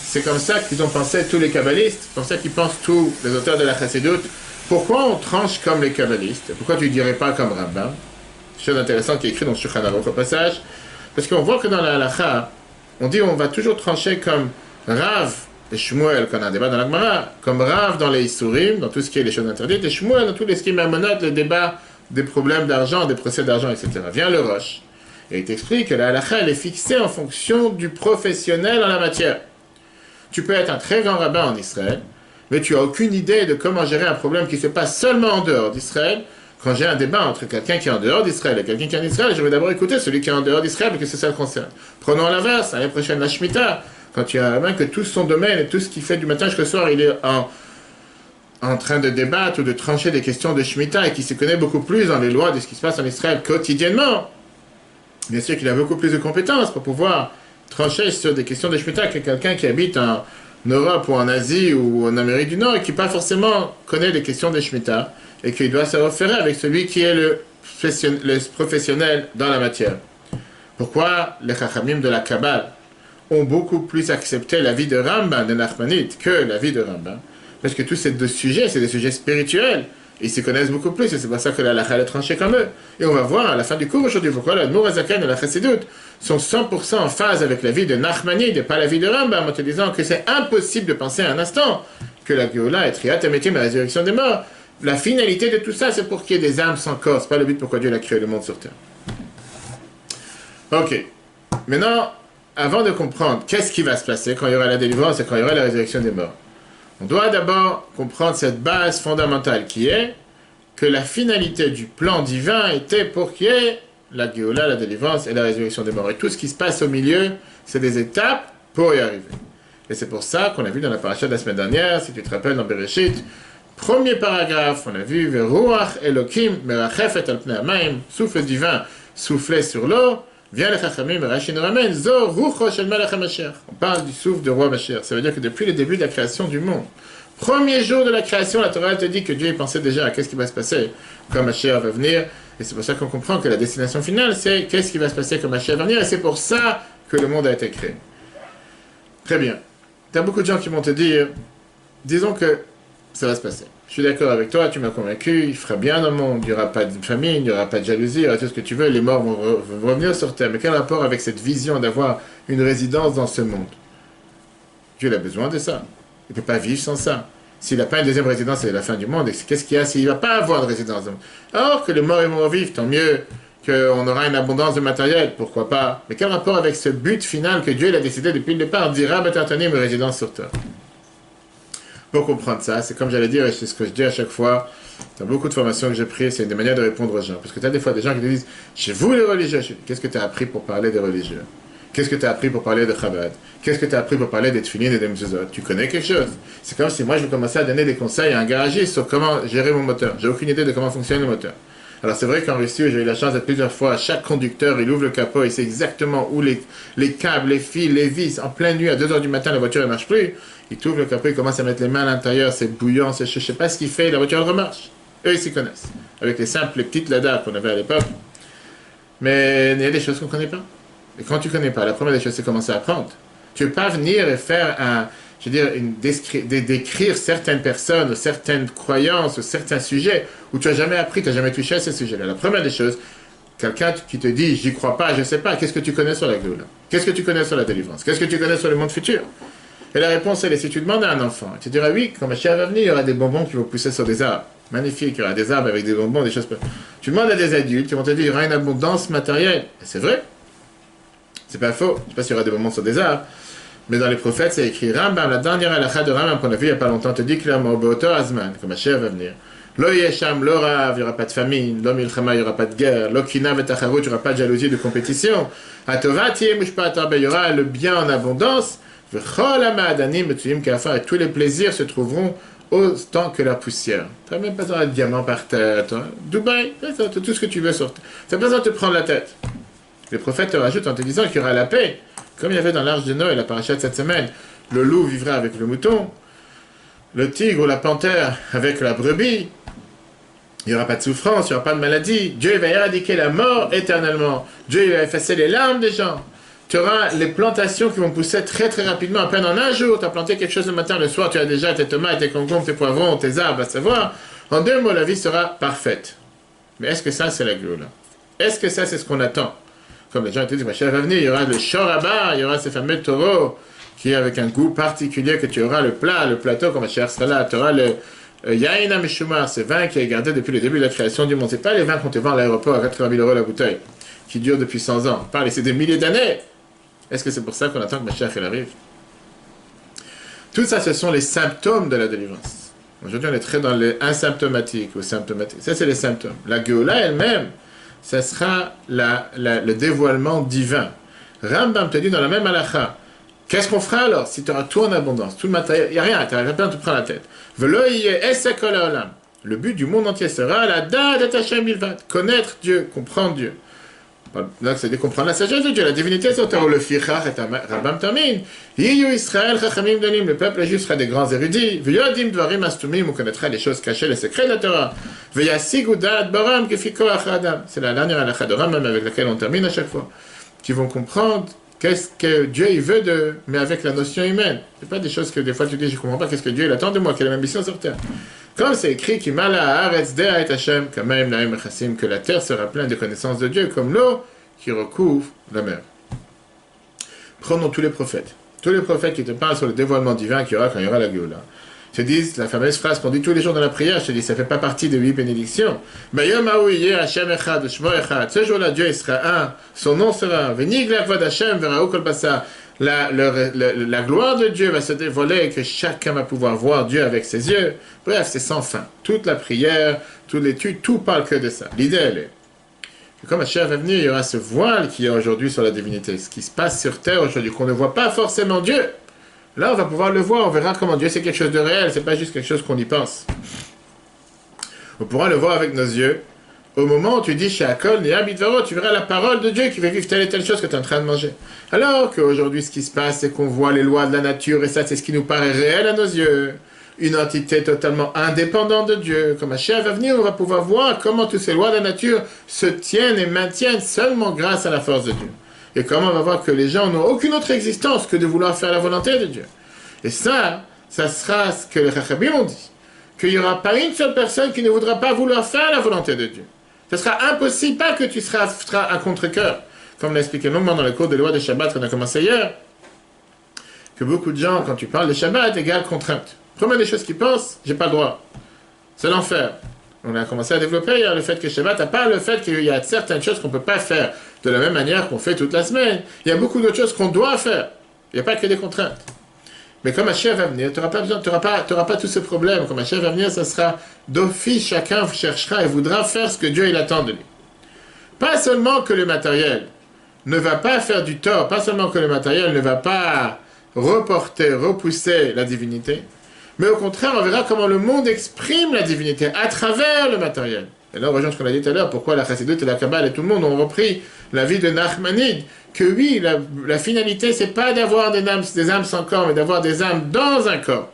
Speaker 1: c'est comme ça qu'ils ont pensé tous les kabbalistes, comme ça qu'ils pensent tous les auteurs de la Chassidoute. Pourquoi on tranche comme les kabbalistes? Pourquoi tu ne dirais pas comme Rambam? Chose intéressante qui est écrit dans Shulchan Aruch au passage. Parce qu'on voit que dans la halakha, on dit on va toujours trancher comme Rav et Shmuel, quand on a un débat dans la Gemara, comme Rav dans les Isurim, dans tout ce qui est les choses interdites, et Shmuel dans tous les skimamonot, les débats des problèmes d'argent, des procès d'argent, etc. Vient le Rosh, et il t'explique que la halakha, elle est fixée en fonction du professionnel en la matière. Tu peux être un très grand rabbin en Israël, mais tu n'as aucune idée de comment gérer un problème qui se passe seulement en dehors d'Israël. Quand j'ai un débat entre quelqu'un qui est en dehors d'Israël et quelqu'un qui est en Israël, je vais d'abord écouter celui qui est en dehors d'Israël, parce que c'est ça le concerne. Prenons l'inverse, l'année prochaine, la Shemitah. Quand tu as un rabbin que tout son domaine et tout ce qu'il fait du matin jusqu'au soir, il est en train de débattre ou de trancher des questions de Shemitah et qui se connaît beaucoup plus dans les lois de ce qui se passe en Israël quotidiennement. Bien sûr qu'il a beaucoup plus de compétences pour pouvoir trancher sur des questions de Shemitah que quelqu'un qui habite en Europe ou en Asie ou en Amérique du Nord et qui pas forcément connaît des questions de Shemitah et qu'il doit se référer avec celui qui est le professionnel dans la matière. Pourquoi les Chachamim de la Kabbale ont beaucoup plus accepté la vie de Rambam, de Nachmanide, que la vie de Rambam? Parce que tous ces deux sujets, c'est des sujets spirituels. Ils se connaissent beaucoup plus, et c'est pour ça que la halakha est tranchée comme eux. Et on va voir à la fin du cours aujourd'hui pourquoi la Mourazakan et la Chassidoute sont 100% en phase avec la vie de Nachmanide et pas la vie de Rambam, en te disant que c'est impossible de penser un instant que la Géoula est Triat Hametim, la résurrection des morts. La finalité de tout ça, c'est pour qu'il y ait des âmes sans corps. C'est pas le but pourquoi Dieu a créé le monde sur terre. Ok. Maintenant, avant de comprendre qu'est-ce qui va se passer quand il y aura la délivrance et quand il y aura la résurrection des morts, on doit d'abord comprendre cette base fondamentale qui est que la finalité du plan divin était pour qu'il y ait la Géoula, la délivrance et la résurrection des morts. Et tout ce qui se passe au milieu, c'est des étapes pour y arriver. Et c'est pour ça qu'on a vu dans la paracha de la semaine dernière, si tu te rappelles dans Bereshit, premier paragraphe, on a vu Veruach Elokim merachefet al pnei hamayim, souffle divin soufflé sur l'eau, vient le chachamim et Rashi nous ramène Zo rucho shel melech HaMashiach. On parle du souffle de roi Mashiach. Ça veut dire que depuis le début de la création du monde, premier jour de la création, la Torah te dit que Dieu pensait déjà à qu'est-ce qui va se passer quand Mashiach va venir. Et c'est pour ça qu'on comprend que la destination finale, c'est qu'est-ce qui va se passer quand Mashiach va venir. Et c'est pour ça que le monde a été créé. Très bien. Tu as beaucoup de gens qui vont te dire, disons que ça va se passer. Je suis d'accord avec toi, tu m'as convaincu, il fera bien dans le monde, il n'y aura pas de famine, il n'y aura pas de jalousie, il y aura tout ce que tu veux, les morts vont revenir sur terre. Mais quel rapport avec cette vision d'avoir une résidence dans ce monde? Dieu a besoin de ça. Il ne peut pas vivre sans ça. S'il n'a pas une deuxième résidence, c'est la fin du monde. Et qu'est-ce qu'il y a s'il ne va pas avoir de résidence? Alors que les morts vont revivre, tant mieux. Qu'on aura une abondance de matériel, pourquoi pas. Mais quel rapport avec ce but final que Dieu a décidé depuis le départ, dira Batanim, une résidence sur terre? Pour comprendre ça, c'est comme j'allais dire, et c'est ce que je dis à chaque fois, dans beaucoup de formations que j'ai prises, c'est une des manières de répondre aux gens. Parce que tu as des fois des gens qui te disent, chez vous les religieux, qu'est-ce que tu as appris pour parler des religieux? Qu'est-ce que tu as appris pour parler de Chabad? Qu'est-ce que tu as appris pour parler des Tfilin et des Mezuzot? Tu connais quelque chose? C'est comme si moi je vais commencer à donner des conseils à un garagiste sur comment gérer mon moteur. J'ai aucune idée de comment fonctionne le moteur. Alors c'est vrai qu'en Russie, j'ai eu la chance d'être plusieurs fois, à chaque conducteur, il ouvre le capot, il sait exactement où les câbles, les fils, les vis, en pleine nuit, à 2h du matin, la voiture ne marche plus. Il ouvre le capot, il commence à mettre les mains à l'intérieur, c'est bouillant, c'est je ne sais pas ce qu'il fait, la voiture elle remarche. Eux, ils s'y connaissent. Avec les simples, les petites LADA qu'on avait à l'époque. Mais il y a des choses qu'on ne connaît pas. Et quand tu ne connais pas, la première des choses, c'est commencer à apprendre. Tu ne veux pas venir et faire décrire certaines personnes, ou certaines croyances, ou certains sujets où tu n'as jamais appris, tu n'as jamais touché à ces sujets-là. La première des choses, quelqu'un qui te dit, j'y crois pas, je ne sais pas, qu'est-ce que tu connais sur la Géoula? Qu'est-ce que tu connais sur la délivrance? Qu'est-ce que tu connais sur le monde futur? Et la réponse, elle est, si tu demandes à un enfant, tu diras, oui, quand Mashiach va venir, il y aura des bonbons qui vont pousser sur des arbres. Magnifique, il y aura des arbres avec des bonbons, des choses... Tu demandes à des adultes, ils vont te dire, il y aura une abondance matérielle. Et c'est vrai. C'est pas faux. Je ne sais pas s'il y aura des bonbons sur des arbres. Mais dans les prophètes, c'est écrit Rambam, la dernière halakha de Rambam qu'on a vu il n'y a pas longtemps, te dit clairement, Beoto Azman, comme Mashiach va venir. Lo yesham, lo rav, il n'y aura pas de famine. Lo milchama, il n'y aura pas de guerre. Lo kina vetacharut, il n'y aura pas de jalousie, de compétition. Atovat, il y aura le bien en abondance. V'chol ha'ma'adanim metuyim kafar, et tous les plaisirs se trouveront autant que la poussière. Tu n'as même pas besoin de diamants par terre, toi. Dubaï, tout ce que tu veux sur terre. Tu n'as pas besoin de te prendre la tête. Les prophètes te rajoutent en te disant qu'il y aura la paix. Comme il y avait dans l'Arche de Noé, la paracha de cette semaine, le loup vivra avec le mouton, le tigre ou la panthère avec la brebis, il n'y aura pas de souffrance, il n'y aura pas de maladie, Dieu va éradiquer la mort éternellement, Dieu va effacer les larmes des gens, tu auras les plantations qui vont pousser très très rapidement, à peine en un jour, tu as planté quelque chose le matin, le soir, tu as déjà tes tomates, tes concombres, tes poivrons, tes arbres, à savoir, en 2 mots, la vie sera parfaite. Mais est-ce que ça, c'est la Géoula? Est-ce que ça, c'est ce qu'on attend? Comme les gens te disent, Mashiach va venir, il y aura le shoraba, il y aura ces fameux taureaux qui avec un goût particulier, que tu auras le plat, le plateau, comme Mashiach sera là, tu auras le yaina mishumar, ce vin qui est gardé depuis le début de la création du monde. Ce n'est pas les vins qu'on te vend à l'aéroport à 80 000 € la bouteille, qui durent depuis 100 ans. Parle, c'est des milliers d'années. Est-ce que c'est pour ça qu'on attend que Mashiach arrive? Tout ça, ce sont les symptômes de la délivrance. Aujourd'hui, on est très dans les asymptomatiques ou symptomatiques. Ça, c'est les symptômes. La Géoula elle-même, ça sera le dévoilement divin. Rambam te dit dans la même halakha, qu'est-ce qu'on fera alors si tu auras tout en abondance, tout le matériel, il n'y a rien, tu n'arrives pas à te prendre la tête. Le but du monde entier sera la da'at Hashem bilvad, connaître Dieu, comprendre Dieu. Là, c'est de comprendre la sagesse de Dieu, la divinité sur terre. Le fichach et Rambam termine. Yiyu Israël chachamim dalim, le peuple juif sera des grands érudits. V'yodim dvarim astumim, on connaîtra les choses cachées, les secrets de la Torah. V'yasigu da'at baram kefiko achadam. C'est la dernière halakha de Rambam avec laquelle on termine à chaque fois. Qui vont comprendre qu'est-ce que Dieu il veut d'eux, mais avec la notion humaine. C'est pas des choses que des fois tu dis, je ne comprends pas qu'est-ce que Dieu il attend de moi, quelle est ma mission sur terre. Comme c'est écrit, que la terre sera pleine de connaissances de Dieu, comme l'eau qui recouvre la mer. Prenons tous les prophètes. Tous les prophètes qui te parlent sur le dévoilement divin qu'il y aura quand il y aura la Géoula. Te disent la fameuse phrase qu'on dit tous les jours dans la prière, je te dis, ça ne fait pas partie des 8 bénédictions. Ce jour-là, Dieu il sera un, son nom sera un. La gloire de Dieu va se dévoiler et que chacun va pouvoir voir Dieu avec ses yeux. Bref, c'est sans fin. Toute la prière, Toutes les études, tout parle que de ça. L'idée, elle est que comme Mashiach va venir, il y aura ce voile qu'il y a aujourd'hui sur la divinité. Ce qui se passe sur terre aujourd'hui, qu'on ne voit pas forcément Dieu. Là, on va pouvoir le voir, on verra comment Dieu c'est quelque chose de réel, c'est pas juste quelque chose qu'on y pense. On pourra le voir avec nos yeux. Au moment où tu dis chez Akol, tu verras la parole de Dieu qui va vivre telle et telle chose que tu es en train de manger. Alors qu'aujourd'hui, ce qui se passe, c'est qu'on voit les lois de la nature, et ça, c'est ce qui nous paraît réel à nos yeux. Une entité totalement indépendante de Dieu. Comme Mashiach va venir, on va pouvoir voir comment toutes ces lois de la nature se tiennent et maintiennent seulement grâce à la force de Dieu. Et comment on va voir que les gens n'ont aucune autre existence que de vouloir faire la volonté de Dieu. Et ça sera ce que les Chachamim ont dit. Qu'il n'y aura pas une seule personne qui ne voudra pas vouloir faire la volonté de Dieu. Ce sera impossible, pas que tu seras un contre-cœur. Comme on l'a expliqué longuement dans le cours des lois de Shabbat qu'on a commencé hier, que beaucoup de gens, quand tu parles de Shabbat, égale contrainte. Première des choses qu'ils pensent, j'ai pas le droit. C'est l'enfer. On a commencé à développer hier le fait que Shabbat, à part le fait qu'il y a certaines choses qu'on ne peut pas faire de la même manière qu'on fait toute la semaine, il y a beaucoup d'autres choses qu'on doit faire. Il n'y a pas que des contraintes. Mais comme Mashiach va venir, tu n'auras pas tous ces problèmes. Comme Mashiach va venir, ça sera d'office, chacun cherchera et voudra faire ce que Dieu il attend de lui. Pas seulement que le matériel ne va pas faire du tort, pas seulement que le matériel ne va pas repousser la divinité, mais au contraire, on verra comment le monde exprime la divinité à travers le matériel. Et là, on rejoint ce qu'on a dit tout à l'heure, pourquoi la Chassidut et la Kabbale et tout le monde ont repris la vie de Nachmanide, que oui, la finalité, c'est pas d'avoir des âmes sans corps, mais d'avoir des âmes dans un corps.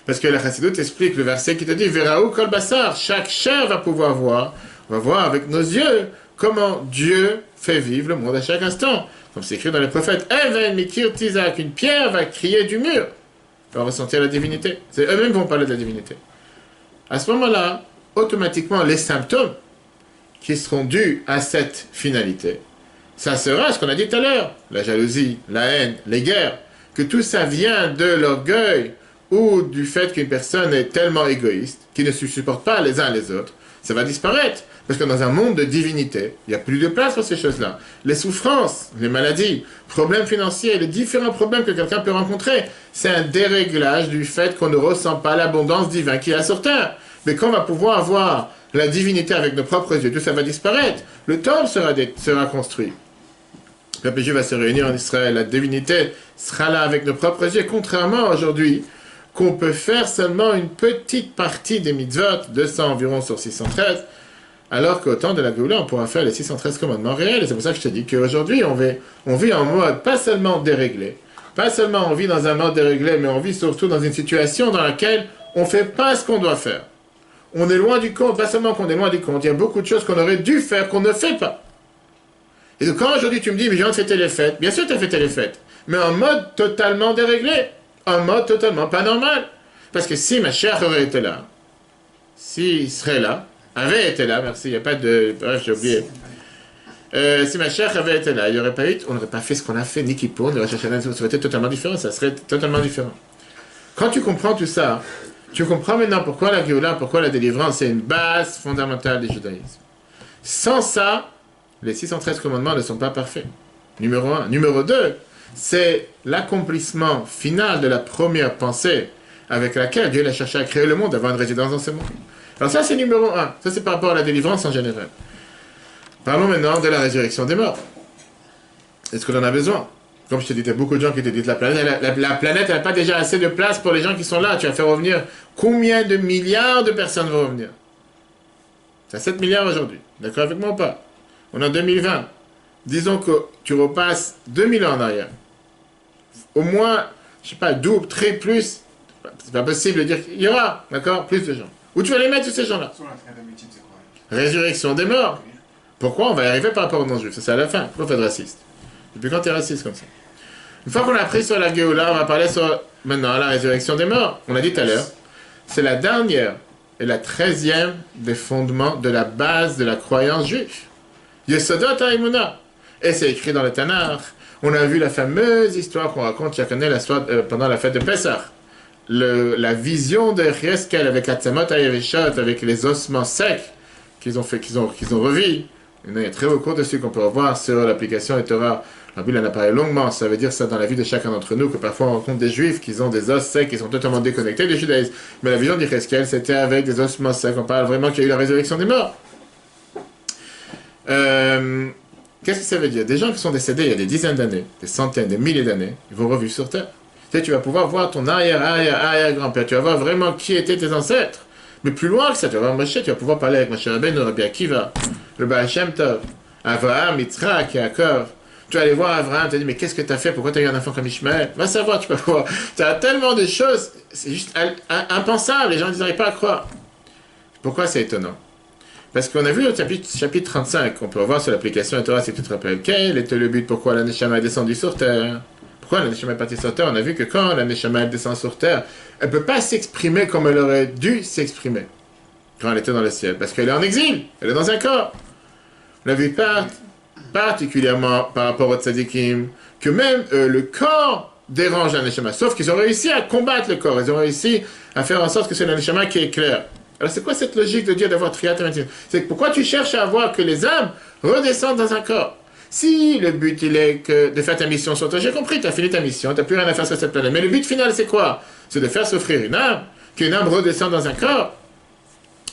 Speaker 1: Parce que la Chassidut explique le verset qui te dit, Veraou kol basar, chaque chair va pouvoir voir, on va voir avec nos yeux comment Dieu fait vivre le monde à chaque instant. Comme c'est écrit dans les prophètes, Even mikir tizak, une pierre va crier du mur, va ressentir la divinité. C'est eux-mêmes qui vont parler de la divinité. À ce moment-là, automatiquement, les symptômes qui seront dus à cette finalité, ça sera ce qu'on a dit tout à l'heure, la jalousie, la haine, les guerres, que tout ça vient de l'orgueil ou du fait qu'une personne est tellement égoïste, qu'il ne se supporte pas les uns les autres, ça va disparaître. Parce que dans un monde de divinité, il n'y a plus de place pour ces choses-là. Les souffrances, les maladies, problèmes financiers, les différents problèmes que quelqu'un peut rencontrer, c'est un déréglage du fait qu'on ne ressent pas l'abondance divine qui est sur terre. Mais quand on va pouvoir avoir la divinité avec nos propres yeux, tout ça va disparaître. Le temple sera construit. Le peuple juif va se réunir en Israël. La divinité sera là avec nos propres yeux, contrairement à aujourd'hui, qu'on peut faire seulement une petite partie des mitzvot, 200 environ sur 613, alors qu'au temps de la Géoula, on pourra faire les 613 commandements réels. Et c'est pour ça que je te dis qu'aujourd'hui, on vit en mode pas seulement déréglé, pas seulement on vit dans un mode déréglé, mais on vit surtout dans une situation dans laquelle on ne fait pas ce qu'on doit faire. On est loin du compte, pas seulement qu'on est loin du compte, il y a beaucoup de choses qu'on aurait dû faire, qu'on ne fait pas. Et donc quand aujourd'hui tu me dis, mais j'ai envie de fêter les fêtes, bien sûr tu as fêté les fêtes, mais en mode totalement déréglé, en mode totalement pas normal. Parce que si ma chère aurait été là, s'il serait là, avait été là, merci, il n'y a pas de... Bref, j'ai oublié. Si ma chère avait été là, il n'y aurait pas eu... On n'aurait pas fait ce qu'on a fait, ni Kippour, ni Rosh Hashanah, ça aurait été totalement différent, ça serait totalement différent. Quand tu comprends tout ça, tu comprends maintenant pourquoi la Géoula, pourquoi la délivrance, c'est une base fondamentale du judaïsme. Sans ça, les 613 commandements ne sont pas parfaits. Numéro 1. Numéro 2, c'est l'accomplissement final de la première pensée avec laquelle Dieu a cherché à créer le monde, d'avoir une résidence dans ce monde. Alors ça, c'est numéro 1. Ça, c'est par rapport à la délivrance en général. Parlons maintenant de la résurrection des morts. Est-ce qu'on en a besoin? Comme je te dis, il y a beaucoup de gens qui te disent la planète, elle n'a pas déjà assez de place pour les gens qui sont là. Tu vas faire revenir combien de milliards de personnes vont revenir? C'est 7 milliards aujourd'hui. D'accord avec moi ou pas? On est en 2020. Disons que tu repasses 2000 ans en arrière. Au moins, je sais pas, double, très plus. C'est pas possible de dire qu'il y aura, d'accord, plus de gens. Où tu vas les mettre, tous ces gens-là? Résurrection des morts. Pourquoi? On va y arriver par rapport aux non-juifs. Ça, c'est à la fin. Pourquoi faire raciste? Depuis quand tu es raciste comme ça? Une fois qu'on a appris sur la Géoula, on va parler sur maintenant la résurrection des morts. On l'a dit tout à l'heure. C'est la dernière et la 13e des fondements de la base de la croyance juive. Yesodot ha'emunah. Et c'est écrit dans le Tanakh. On a vu la fameuse histoire qu'on raconte chaque année pendant la fête de Pessah. La vision de Yeskel avec Atzamot ha'yeveshot, avec les ossements secs qu'ils ont revis. Il y a très beau cours dessus qu'on peut revoir sur l'application et Torah. Rabbi en a parlé longuement, ça veut dire ça dans la vie de chacun d'entre nous, que parfois on rencontre des juifs qui ont des os secs, qui sont totalement déconnectés du judaïsme. Mais la vision d'Yecheskel, c'était avec des ossements secs, on parle vraiment qu'il y a eu la résurrection des morts. Qu'est-ce que ça veut dire? Des gens qui sont décédés il y a des dizaines d'années, des centaines, des milliers d'années, ils vont revivre sur terre. Tu sais, tu vas pouvoir voir ton arrière-grand-père, tu vas voir vraiment qui étaient tes ancêtres. Mais plus loin que ça, tu vas voir Moshe, tu vas pouvoir parler avec Moshe Rabbeinu, Rabbi Akiva, le Baal Shem Tov, Avraham, Yitzhak, Yaakov. Tu vas aller voir Avraham, tu vas dire, mais qu'est-ce que tu as fait? Pourquoi tu as eu un enfant comme Ishmaël? Va savoir, tu peux voir. Tu as tellement de choses, c'est juste impensable, les gens n'arrivent pas à croire. Pourquoi c'est étonnant? Parce qu'on a vu au chapitre 35, on peut revoir sur l'application de Torah, si tu te rappelles, quel était le but, pourquoi la Neshama est descendue sur terre? Pourquoi la Neshama est partie sur terre? On a vu que quand la Neshama descend sur terre, elle ne peut pas s'exprimer comme elle aurait dû s'exprimer quand elle était dans le ciel, parce qu'elle est en exil, elle est dans un corps. On a vu particulièrement par rapport aux tzadikim, que même le corps dérange la Neshama, sauf qu'ils ont réussi à combattre le corps, ils ont réussi à faire en sorte que c'est la Neshama qui est claire. Alors c'est quoi cette logique de Dieu d'avoir triat et maintenu? C'est pourquoi tu cherches à voir que les âmes redescendent dans un corps? Si le but il est que de faire ta mission sur toi, j'ai compris, tu as fini ta mission, tu n'as plus rien à faire sur cette planète. Mais le but final c'est quoi? C'est de faire souffrir une âme, qu'une âme redescende dans un corps.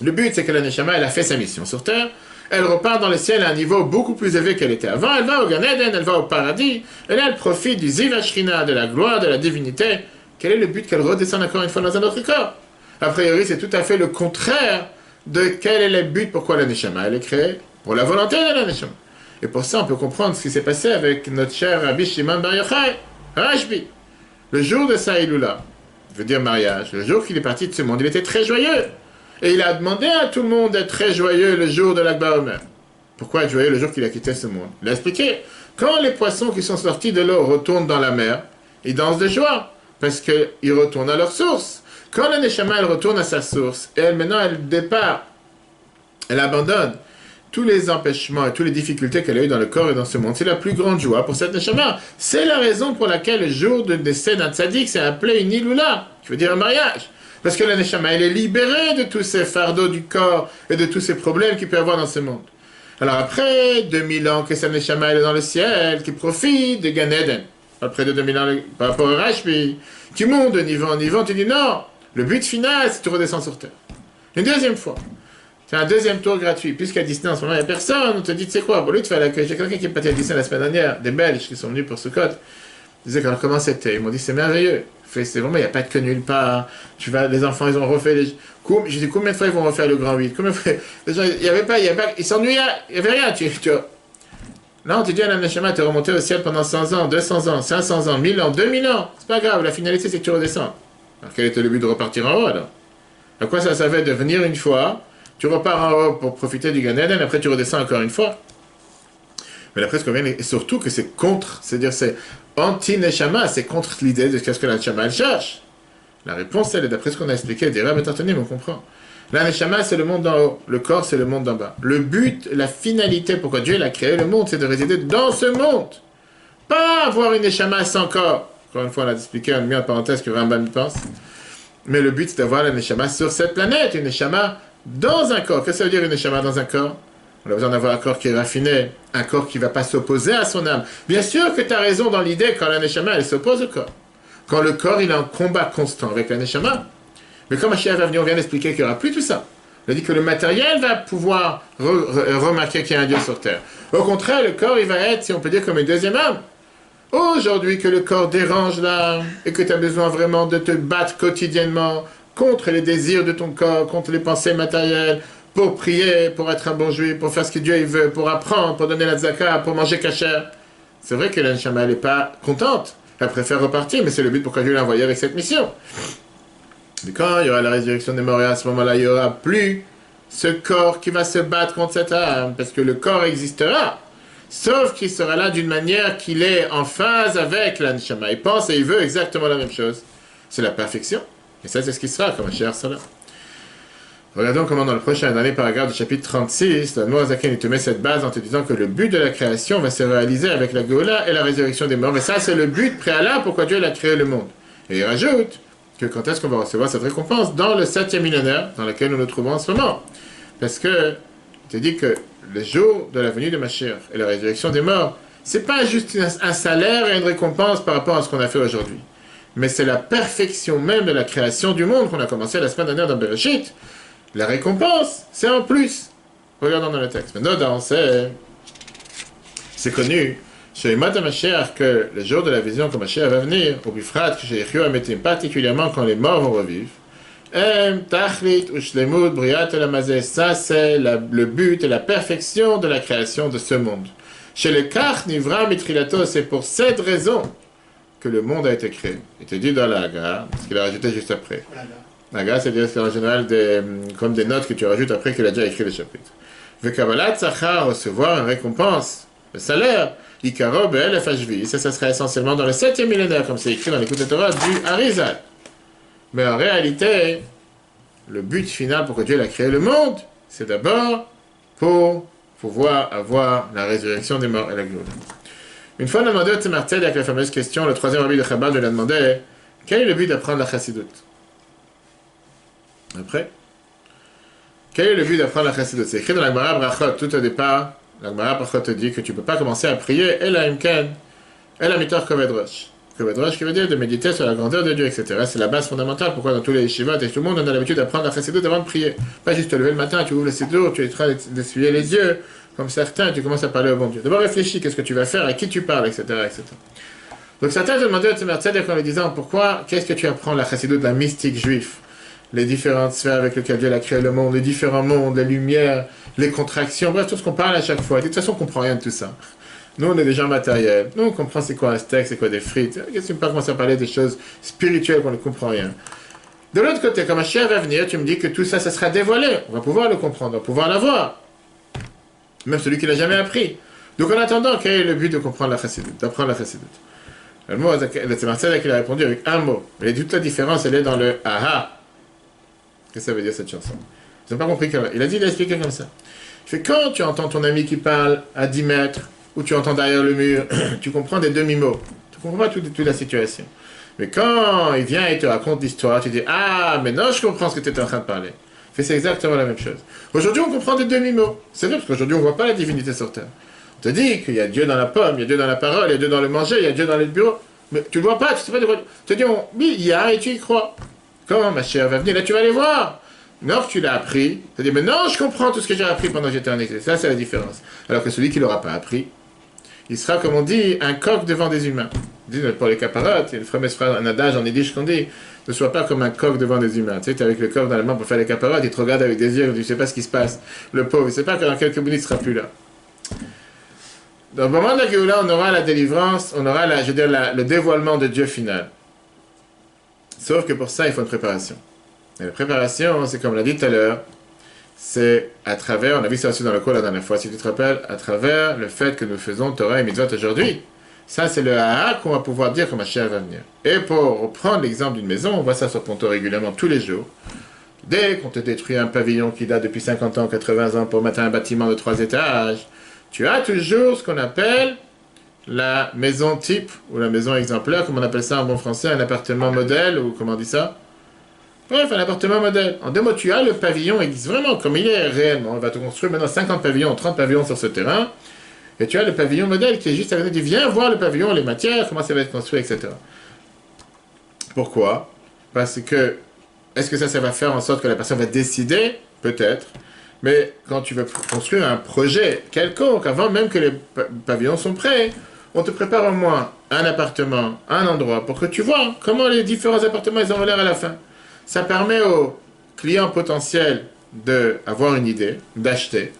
Speaker 1: Le but c'est que la Neshama elle a fait sa mission sur terre, elle repart dans le ciel à un niveau beaucoup plus élevé qu'elle était avant, elle va au Gan Eden, elle va au paradis, et là elle profite du Ziv Hashrina, de la gloire, de la divinité. Quel est le but qu'elle redescende encore une fois dans un autre corps? A priori, c'est tout à fait le contraire de quel est le but, pourquoi la Neshama elle est créée, pour la volonté de la Neshama. Et pour ça, on peut comprendre ce qui s'est passé avec notre cher Rabbi Shimon Bar Yochai, Rashbi. Le jour de sa Iloula, je veux dire mariage, le jour qu'il est parti de ce monde, il était très joyeux. Et il a demandé à tout le monde d'être très joyeux le jour de l'Akba Omer. Pourquoi être joyeux le jour qu'il a quitté ce monde? Il a expliqué, quand les poissons qui sont sortis de l'eau retournent dans la mer, ils dansent de joie, parce qu'ils retournent à leur source. Quand la Neshama elle retourne à sa source, et maintenant elle départ, elle abandonne tous les empêchements et toutes les difficultés qu'elle a eues dans le corps et dans ce monde, c'est la plus grande joie pour cette Neshama. C'est la raison pour laquelle le jour de décès d'un tzaddik, c'est appelé une Iloula, qui veut dire un mariage. Parce que la Neshama, elle est libérée de tous ces fardeaux du corps et de tous ces problèmes qu'il peut y avoir dans ce monde. Alors après 2000 ans que cette Neshama elle est dans le ciel, qui profite de Gan Eden, après de 2000 ans par rapport à Rashbi, tu montes de niveau en niveau, tu dis non, le but final c'est que tu redescends sur terre. Une deuxième fois, c'est un deuxième tour gratuit, puisqu'à Disney en ce moment il n'y a personne, on te dit tu sais quoi, pour lui tu fais l'accueil. J'ai quelqu'un qui est parti à Disney la semaine dernière, des Belges qui sont venus pour Sukkot, ils disaient comment c'était, ils m'ont dit c'est merveilleux. C'est vraiment, il n'y a pas de queue nulle part. Tu vas, les enfants, ils ont refait les. J'ai dit combien de fois ils vont refaire le grand 8? Combien de fois... Les gens, il n'y avait pas, ils s'ennuyaient, il n'y avait rien. Là, on te dit à la Neshama, tu es remonté au ciel pendant 100 ans, 200 ans, 500 ans, 1000 ans, 2000 ans. C'est pas grave, la finalité c'est que tu redescends. Alors quel était le but de repartir en haut alors? À quoi ça servait de venir une fois, tu repars en haut pour profiter du Gan Eden, après tu redescends encore une fois? Mais d'après ce qu'on vient, et surtout que c'est contre, c'est-à-dire c'est anti-Neshama, c'est contre l'idée de ce que la Neshama elle cherche. La réponse, elle est d'après ce qu'on a expliqué, des Rav Tartanim, on comprend. La Neshama, c'est le monde d'en haut, le corps, c'est le monde d'en bas. Le but, la finalité, pourquoi Dieu a créé le monde, c'est de résider dans ce monde. Pas avoir une Neshama sans corps. Encore une fois, on a expliqué, on a mis en parenthèse que Rambam y pense. Mais le but, c'est d'avoir la Neshama sur cette planète, une Neshama dans un corps. Qu'est-ce que ça veut dire une Neshama dans un corps? On a besoin d'avoir un corps qui est raffiné, un corps qui ne va pas s'opposer à son âme. Bien sûr que tu as raison dans l'idée quand la Neshama, elle s'oppose au corps. Quand le corps, il est en combat constant avec la Neshama. Mais quand Mashiach va venir, on vient d'expliquer qu'il n'y aura plus tout ça. On a dit que le matériel va pouvoir remarquer qu'il y a un Dieu sur terre. Au contraire, le corps, il va être, si on peut dire, comme une deuxième âme. Aujourd'hui que le corps dérange l'âme et que tu as besoin vraiment de te battre quotidiennement contre les désirs de ton corps, contre les pensées matérielles, pour prier, pour être un bon juif, pour faire ce que Dieu il veut, pour apprendre, pour donner la zaka, pour manger kasher. C'est vrai que la Neshama, elle n'est pas contente. Elle préfère repartir, mais c'est le but pourquoi Dieu l'a envoyé avec cette mission. Mais quand il y aura la résurrection des morts, et à ce moment-là, il n'y aura plus ce corps qui va se battre contre cette âme, parce que le corps existera, sauf qu'il sera là d'une manière qu'il est en phase avec la Neshama. Il pense et il veut exactement la même chose. C'est la perfection. Et ça, c'est ce qui sera comme un cher salat. Regardons comment dans le prochain dernier paragraphe du chapitre 36, la Noazaken il te met cette base en te disant que le but de la création va se réaliser avec la Géoula et la résurrection des morts. Mais ça, c'est le but préalable pourquoi Dieu a créé le monde. Et il rajoute que quand est-ce qu'on va recevoir cette récompense? Dans le 7e millénaire dans lequel nous nous trouvons en ce moment. Parce que il te dit que le jour de la venue de Mashiach et la résurrection des morts, c'est pas juste un salaire et une récompense par rapport à ce qu'on a fait aujourd'hui. Mais c'est la perfection même de la création du monde qu'on a commencé la semaine dernière dans Bereshit. La récompense, c'est en plus. Regardons dans le texte. Maintenant, c'est connu, chez Mata Mashiach, que le jour de la vision que Mashiach va venir, au Bifrat, que j'ai écrit, particulièrement quand les morts vont revivre, ça, c'est le but et la perfection de la création de ce monde. Chez les Kach Nivra Mitrilato, c'est pour cette raison que le monde a été créé. Il te dit dans la Haga, ce qu'il a rajouté juste après. La Haga, c'est-à-dire en général comme des notes que tu rajoutes après qu'il a déjà écrit le chapitre. Vekavalat Tzachar, recevoir une récompense, le salaire, Ikaro Be'el FHV, ça serait essentiellement dans le 7e millénaire, comme c'est écrit dans l'écoute de Torah du Harizal. Mais en réalité, le but final pour que Dieu ait créé le monde, c'est d'abord pour pouvoir avoir la résurrection des morts et la gloire. Une fois, on a demandé au Tzemar Tzedek avec la fameuse question, le troisième rabbi de Chabad lui a demandé quel est le but d'apprendre la Chassidut. Après, quel est le but d'apprendre la Chassidut? C'est écrit dans la Gemara Brachot, tout au départ. La Gemara Brachot te dit que tu ne peux pas commencer à prier, et la Imken, et la Mitor Koved Rosh. Koved Rosh qui veut dire de méditer sur la grandeur de Dieu, etc. C'est la base fondamentale. Pourquoi dans tous les yeshivot et tout le monde, on a l'habitude d'apprendre la Chassidut avant de prier. Pas juste te lever le matin, tu ouvres le siddur, tu es en train d'essuyer les yeux, comme certains, tu commences à parler au bon Dieu. D'abord réfléchis, qu'est-ce que tu vas faire, à qui tu parles, etc. etc. Donc certains te demandaient au Tzemar Tzedek en lui disant pourquoi, qu'est-ce que tu apprends la Chassidut de la mystique juif, les différentes sphères avec lesquelles Dieu a créé le monde, les différents mondes, les lumières, les contractions, bref, tout ce qu'on parle à chaque fois. Et de toute façon, on ne comprend rien de tout ça. Nous, on est des gens matériels. Nous, on comprend c'est quoi un steak, c'est quoi des frites. Qu'est-ce que tu me parles commencer à parler des choses spirituelles qu'on ne comprend rien. De l'autre côté, quand Mashiach va venir, tu me dis que tout ça, ça sera dévoilé. On va pouvoir le comprendre, on va pouvoir l'avoir. Même celui qui l'a jamais appris. Donc en attendant, quel est le but de comprendre la Chassidut, d'apprendre la Chassidut? Le mot, le Tzemar Tzedek, il a répondu avec un mot. Mais toute la différence, elle est dans le aha. Qu'est-ce que ça veut dire cette chanson? Ils n'ont pas compris. Il a dit, il a expliqué comme ça. Il fait quand tu entends ton ami qui parle à 10 mètres, ou tu entends derrière le mur, tu comprends des demi-mots. Tu ne comprends pas toute la situation. Mais quand il vient et te raconte l'histoire, tu dis, ah, maintenant je comprends ce que tu étais en train de parler. C'est exactement la même chose. Aujourd'hui, on comprend des demi-mots. C'est vrai, parce qu'aujourd'hui, on ne voit pas la divinité sur terre. On te dit qu'il y a Dieu dans la pomme, il y a Dieu dans la parole, il y a Dieu dans le manger, il y a Dieu dans le bureau. Mais tu ne le vois pas, tu sais pas de quoi. Tu te dis, oui, il y a et tu y crois. Quand Mashiach va venir, là, tu vas aller voir. Non, que tu l'as appris. Tu te dis, mais non, je comprends tout ce que j'ai appris pendant que j'étais en exil. Ça, c'est la différence. Alors que celui qui ne l'aura pas appris, il sera, comme on dit, un coq devant des humains. On dit pour les caparottes, il y a le frère un adage en yiddish qu'on dit, ne sois pas comme un coq devant des humains. Tu sais, tu es avec le coq dans la main pour faire les caparottes, il te regarde avec des yeux, tu ne sais pas ce qui se passe. Le pauvre, il ne sait pas que dans quelques minutes, il ne sera plus là. Dans le moment de la Géoula, on aura la délivrance, on aura le dévoilement de Dieu final. Sauf que pour ça, il faut une préparation. Et la préparation, c'est comme on l'a dit tout à l'heure, c'est à travers, on a vu ça aussi dans le cours la dernière fois, si tu te rappelles, à travers le fait que nous faisons Torah et Mitzvot aujourd'hui. Ça, c'est le haha qu'on va pouvoir dire quand Mashiach va venir. Et pour reprendre l'exemple d'une maison, on voit ça sur Ponto régulièrement tous les jours. Dès qu'on te détruit un pavillon qui date depuis 50 ans, 80 ans pour mettre un bâtiment de 3 étages, tu as toujours ce qu'on appelle la maison type, ou la maison exemplaire, comme on appelle ça en bon français, un appartement modèle, ou comment on dit ça? Bref, un appartement modèle. En deux mots, tu as le pavillon, il existe vraiment comme il est réellement. On va te construire maintenant 50 pavillons, 30 pavillons sur ce terrain, et tu as le pavillon modèle qui est juste à côté. Tu viens voir le pavillon, les matières, comment ça va être construit, etc. Pourquoi? Parce que, est-ce que ça va faire en sorte que la personne va décider? Peut-être. Mais quand tu veux construire un projet quelconque, avant même que les pavillons sont prêts, on te prépare au moins un appartement, un endroit, pour que tu vois comment les différents appartements ils ont l'air à la fin. Ça permet aux clients potentiels d'avoir une idée, d'acheter.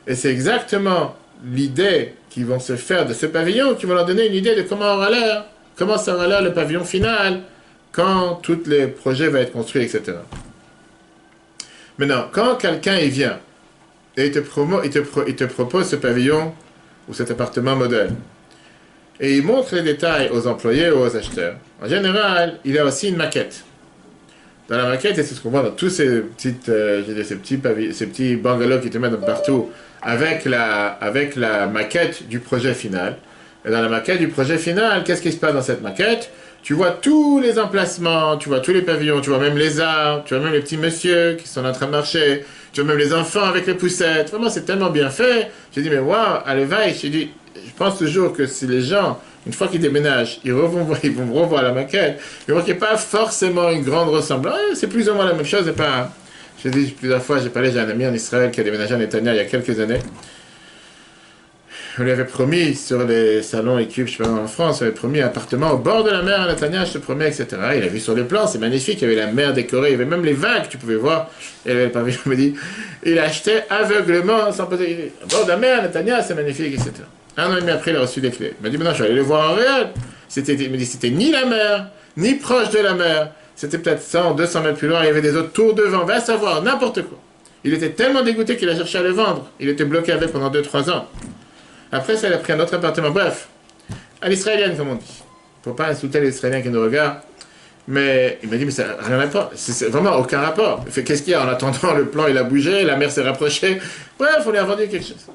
Speaker 1: Et c'est exactement l'idée qu'ils vont se faire de ce pavillon qui va leur donner une idée de comment aura l'air, comment ça aura l'air le pavillon final, quand tous les projets vont être construits, etc. Maintenant, quand quelqu'un il vient et il te propose ce pavillon ou cet appartement modèle, et il montre les détails aux employés ou aux acheteurs, en général, il a aussi une maquette. Dans la maquette, et c'est ce qu'on voit dans tous ces petits bungalows qui te mettent partout, avec la maquette du projet final. Et dans la maquette du projet final, qu'est-ce qui se passe dans cette maquette? Tu vois tous les emplacements, tu vois tous les pavillons, tu vois même les arbres, tu vois même les petits messieurs qui sont en train de marcher, tu vois même les enfants avec les poussettes. Vraiment, c'est tellement bien fait. J'ai dit, mais waouh, à l'éveil, j'ai dit, je pense toujours que si les gens, une fois qu'ils déménagent, ils vont revoir la maquette, ils vont qu'il n'y a pas forcément une grande ressemblance. C'est plus ou moins la même chose. C'est pas... J'ai dit plusieurs fois, j'ai un ami en Israël qui a déménagé en Netanya il y a quelques années. On lui avait promis sur les salons et cubes, je sais pas, en France, on avait promis un appartement au bord de la mer à Netanya, je te promets, etc. Il a vu sur les plans, c'est magnifique, il y avait la mer décorée, il y avait même les vagues, tu pouvais voir. Et le pavillon me dit, il a acheté aveuglément, sans poser. Au bord de la mer à Netanya, c'est magnifique, etc. Un an et demi après, il a reçu les clés. Il m'a dit, maintenant, je vais aller le voir en réel. Il me dit, c'était ni la mer, ni proche de la mer. C'était peut-être 100, 200 mètres plus loin, il y avait des autres tours de vent, va savoir, n'importe quoi. Il était tellement dégoûté qu'il a cherché à le vendre. Il était bloqué avec pendant 2-3 ans. Après ça, il a pris un autre appartement. Bref, à l'israélienne, comme on dit. Pour pas insulter les Israéliens qui nous regardent. Mais il m'a dit, mais ça n'a rien à voir. C'est vraiment aucun rapport. Il fait, qu'est-ce qu'il y a? En attendant, le plan, il a bougé, la mer s'est rapprochée. Bref, on lui a vendu quelque chose.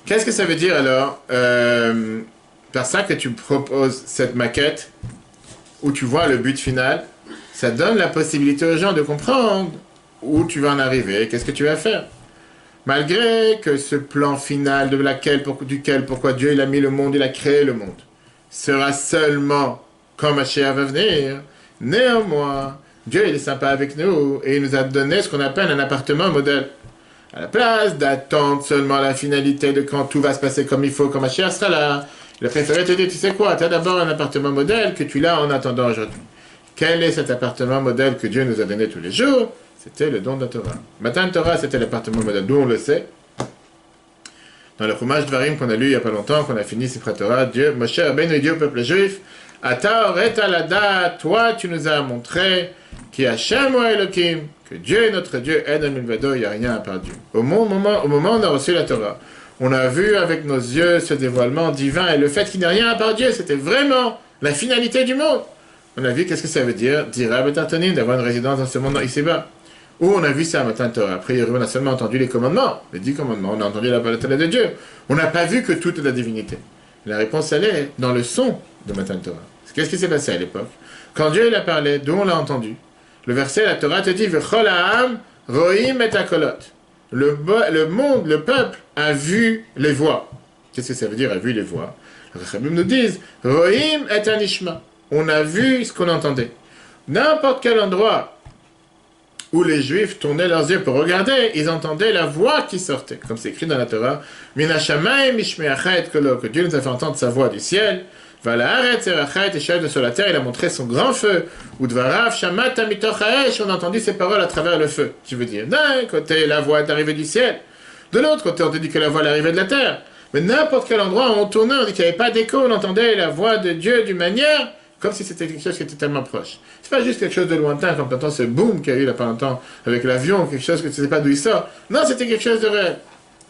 Speaker 1: Qu'est-ce que ça veut dire alors par ça que tu proposes cette maquette où tu vois le but final, ça donne la possibilité aux gens de comprendre où tu vas en arriver, qu'est-ce que tu vas faire. Malgré que ce plan final duquel pourquoi Dieu il a mis le monde, il a créé le monde, sera seulement quand Mashiach va venir, néanmoins, Dieu il est sympa avec nous et il nous a donné ce qu'on appelle un appartement modèle. À la place d'attendre seulement la finalité de quand tout va se passer comme il faut, quand Mashiach sera là, il a préféré te dire, tu sais quoi, tu as d'abord un appartement modèle que tu l'as en attendant aujourd'hui. Quel est cet appartement modèle que Dieu nous a donné tous les jours? C'était le don de la Torah. Matan Torah, c'était l'appartement modèle, d'où on le sait. Dans le Chumash Dvarim qu'on a lu il n'y a pas longtemps, qu'on a fini Sifra Torah, Dieu, Moshe Rabbeinu dit au peuple juif, Ata oreta lada, toi tu nous as montré, qui Hashem ou Elohim, que Dieu est notre Dieu, Edom Milvado, il n'y a rien à part Dieu. Au moment où on a reçu la Torah, on a vu avec nos yeux ce dévoilement divin et le fait qu'il n'y a rien à part Dieu, c'était vraiment la finalité du monde. On a vu qu'est-ce que ça veut dire, d'Ira Betartonim, d'avoir une résidence dans ce monde ici-bas. Où on a vu ça à Matan Torah. Après, on a seulement entendu les commandements, les 10 commandements, on a entendu la parole de Dieu. On n'a pas vu que toute la divinité. La réponse, elle est dans le son de Matan Torah. Qu'est-ce qui s'est passé à l'époque? Quand Dieu il a parlé, d'où on l'a entendu? Le verset, la Torah te dit, V'chol ha'am ro'im et akolot. Le monde, le peuple, a vu les voix. Qu'est-ce que ça veut dire, a vu les voix? Les Chachamim nous disent, ro'im et anishma. On a vu ce qu'on entendait. N'importe quel endroit où les Juifs tournaient leurs yeux pour regarder, ils entendaient la voix qui sortait, comme c'est écrit dans la Torah, que Dieu nous a fait entendre sa voix du ciel, et sur la terre, il a montré son grand feu, on a entendu ses paroles à travers le feu. Tu veux dire, d'un côté, la voix est arrivée du ciel, de l'autre côté, on te dit que la voix est arrivée de la terre. Mais n'importe quel endroit où on tournait, on dit qu'il n'y avait pas d'écho, on entendait la voix de Dieu d'une manière comme si c'était quelque chose qui était tellement proche. C'est pas juste quelque chose de lointain, comme t'entends ce boom qu'il y a eu là pas longtemps avec l'avion, quelque chose que tu sais pas d'où il sort. Non, c'était quelque chose de réel.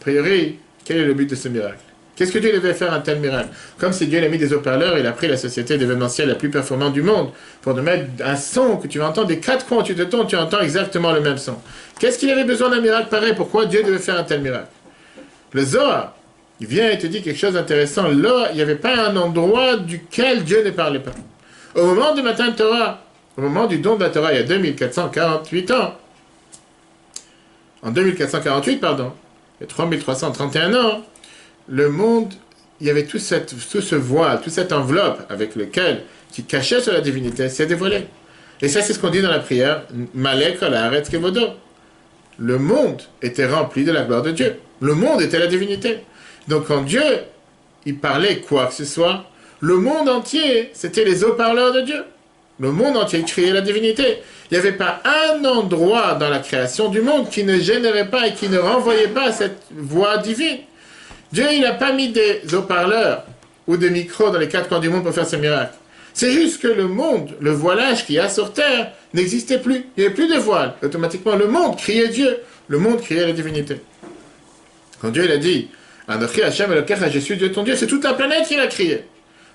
Speaker 1: A priori, quel est le but de ce miracle? Qu'est-ce que Dieu devait faire un tel miracle? Comme si Dieu a mis des haut-parleurs, il a pris la société d'événementiel la plus performante du monde pour nous mettre un son que tu vas entendre des 4 coins où tu te tournes, tu entends exactement le même son. Qu'est-ce qu'il avait besoin d'un miracle pareil? Pourquoi Dieu devait faire un tel miracle? Le Zohar, il vient et te dit quelque chose d'intéressant. Là, il n'y avait pas un endroit duquel Dieu ne parlait pas. Au moment du Matan Torah, au moment du don de la Torah, il y a 2448 ans, en 2448, pardon, il y a 3331 ans, le monde, il y avait tout ce voile, toute cette enveloppe avec lequel, qui cachait sur la divinité, s'est dévoilé. Et ça, c'est ce qu'on dit dans la prière, Malek Haaretz Kevodo. Le monde était rempli de la gloire de Dieu. Le monde était la divinité. Donc quand Dieu, il parlait quoi que ce soit, le monde entier, c'était les haut-parleurs de Dieu. Le monde entier criait la divinité. Il n'y avait pas un endroit dans la création du monde qui ne générait pas et qui ne renvoyait pas à cette voix divine. Dieu, il n'a pas mis des haut-parleurs ou des micros dans les 4 coins du monde pour faire ce miracle. C'est juste que le monde, le voilage qu'il y a sur terre, n'existait plus. Il n'y avait plus de voile. Automatiquement, le monde criait Dieu. Le monde criait la divinité. Quand Dieu il a dit, Anochi Hashem Elokecha, je suis Dieu ton Dieu, c'est toute la planète qui l'a crié.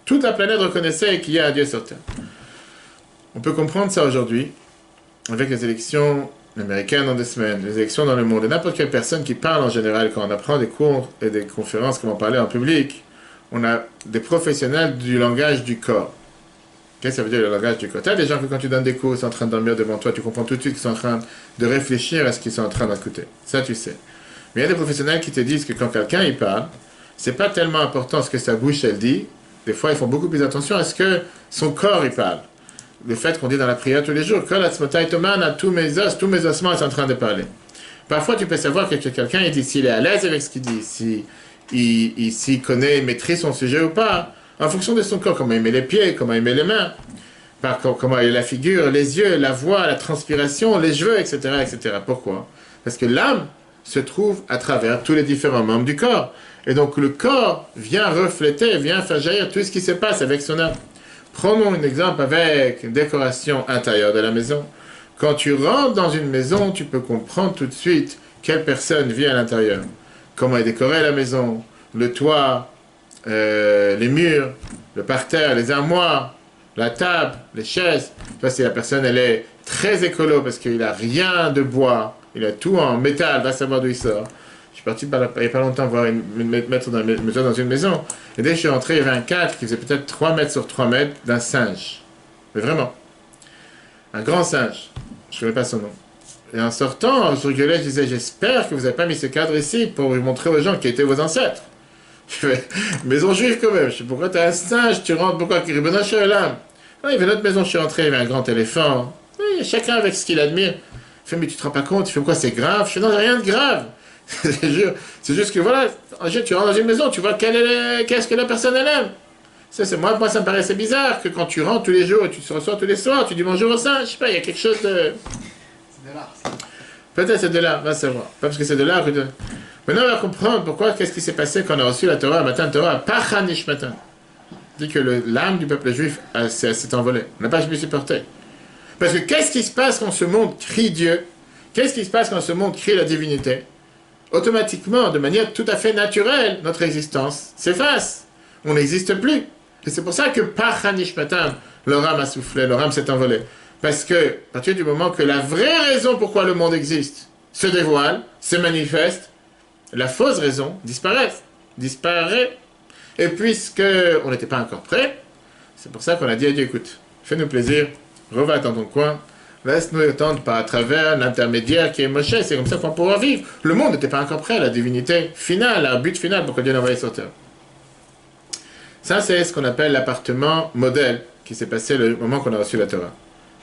Speaker 1: Toute la planète reconnaissait qu'il y a un Dieu sur terre. On peut comprendre ça aujourd'hui avec les élections américaines dans 2 semaines, les élections dans le monde. Et n'importe quelle personne qui parle en général, quand on apprend des cours et des conférences, comment parler en public, on a des professionnels du langage du corps. Qu'est-ce que ça veut dire le langage du corps? Tu as des gens que quand tu donnes des cours, ils sont en train de dormir devant toi, tu comprends tout de suite qu'ils sont en train de réfléchir à ce qu'ils sont en train d'écouter. Ça, tu sais. Mais il y a des professionnels qui te disent que quand quelqu'un il parle, c'est pas tellement important ce que sa bouche elle dit. Des fois, ils font beaucoup plus attention à ce que son corps il parle. Le fait qu'on dit dans la prière tous les jours, tous mes os, tous mes ossements sont en train de parler. Parfois, tu peux savoir que quelqu'un il dit s'il est à l'aise avec ce qu'il dit, s'il connaît, maîtrise son sujet ou pas, en fonction de son corps, comment il met les pieds, comment il met les mains, comment il est la figure, les yeux, la voix, la transpiration, les cheveux, etc., etc. Pourquoi? Parce que l'âme se trouve à travers tous les différents membres du corps. Et donc le corps vient refléter, vient faire jaillir tout ce qui se passe avec son âme. Prenons un exemple avec une décoration intérieure de la maison. Quand tu rentres dans une maison, tu peux comprendre tout de suite quelle personne vit à l'intérieur. Comment est décorée la maison, le toit, les murs, le parterre, les armoires, la table, les chaises. Enfin, si la personne elle est très écolo parce qu'il n'a rien de bois, il a tout en métal, va savoir d'où il sort. Je suis parti il n'y a pas longtemps voir mettre dans une maison. Et dès que je suis rentré, il y avait un cadre qui faisait peut-être 3 mètres sur 3 mètres d'un singe. Mais vraiment. Un grand singe. Je ne connais pas son nom. Et en sortant, je rigolais, je disais, j'espère que vous n'avez pas mis ce cadre ici pour montrer aux gens qui étaient vos ancêtres. Je fais, maison juive quand même. Je sais pourquoi tu as un singe, tu rentres, pourquoi il y avait notre maison, je suis rentré, il y avait un grand éléphant. Oui, chacun avec ce qu'il admire. Je fais, mais tu te rends pas compte, tu fais quoi, c'est grave? Je fais, non, rien de grave. C'est juste que voilà, tu rentres dans une maison, tu vois qu'est-ce que la personne elle aime. Moi, ça me paraissait bizarre que quand tu rentres tous les jours et tu te reçois tous les soirs, tu dis bonjour au singe. Je sais pas, il y a quelque chose de.
Speaker 2: C'est de l'art.
Speaker 1: Peut-être c'est de l'art, va savoir. Pas parce que c'est de l'art. Maintenant, on va comprendre pourquoi, qu'est-ce qui s'est passé quand on a reçu la Torah, matin de Torah, Pachanish matin. Dit que l'âme du peuple juif s'est envolée. On n'a pas pu supporter. Parce que qu'est-ce qui se passe quand ce monde crie Dieu? Qu'est-ce qui se passe quand ce monde crie la divinité? Automatiquement, de manière tout à fait naturelle, notre existence s'efface. On n'existe plus. Et c'est pour ça que par Hanishmatam, leur âme a soufflé, leur âme s'est envolée. Parce que, à partir du moment que la vraie raison pourquoi le monde existe se dévoile, se manifeste, la fausse raison disparaît. Et puisque on n'était pas encore prêt, c'est pour ça qu'on a dit à Dieu, écoute, fais-nous plaisir, reva dans ton coin, laisse-nous entendre par à travers l'intermédiaire qui est Moshe, c'est comme ça qu'on pourra vivre. Le monde n'était pas encore prêt à la divinité finale, à un but final pour que Dieu l'envoie sur terre. Ça, c'est ce qu'on appelle l'appartement modèle qui s'est passé le moment qu'on a reçu la Torah.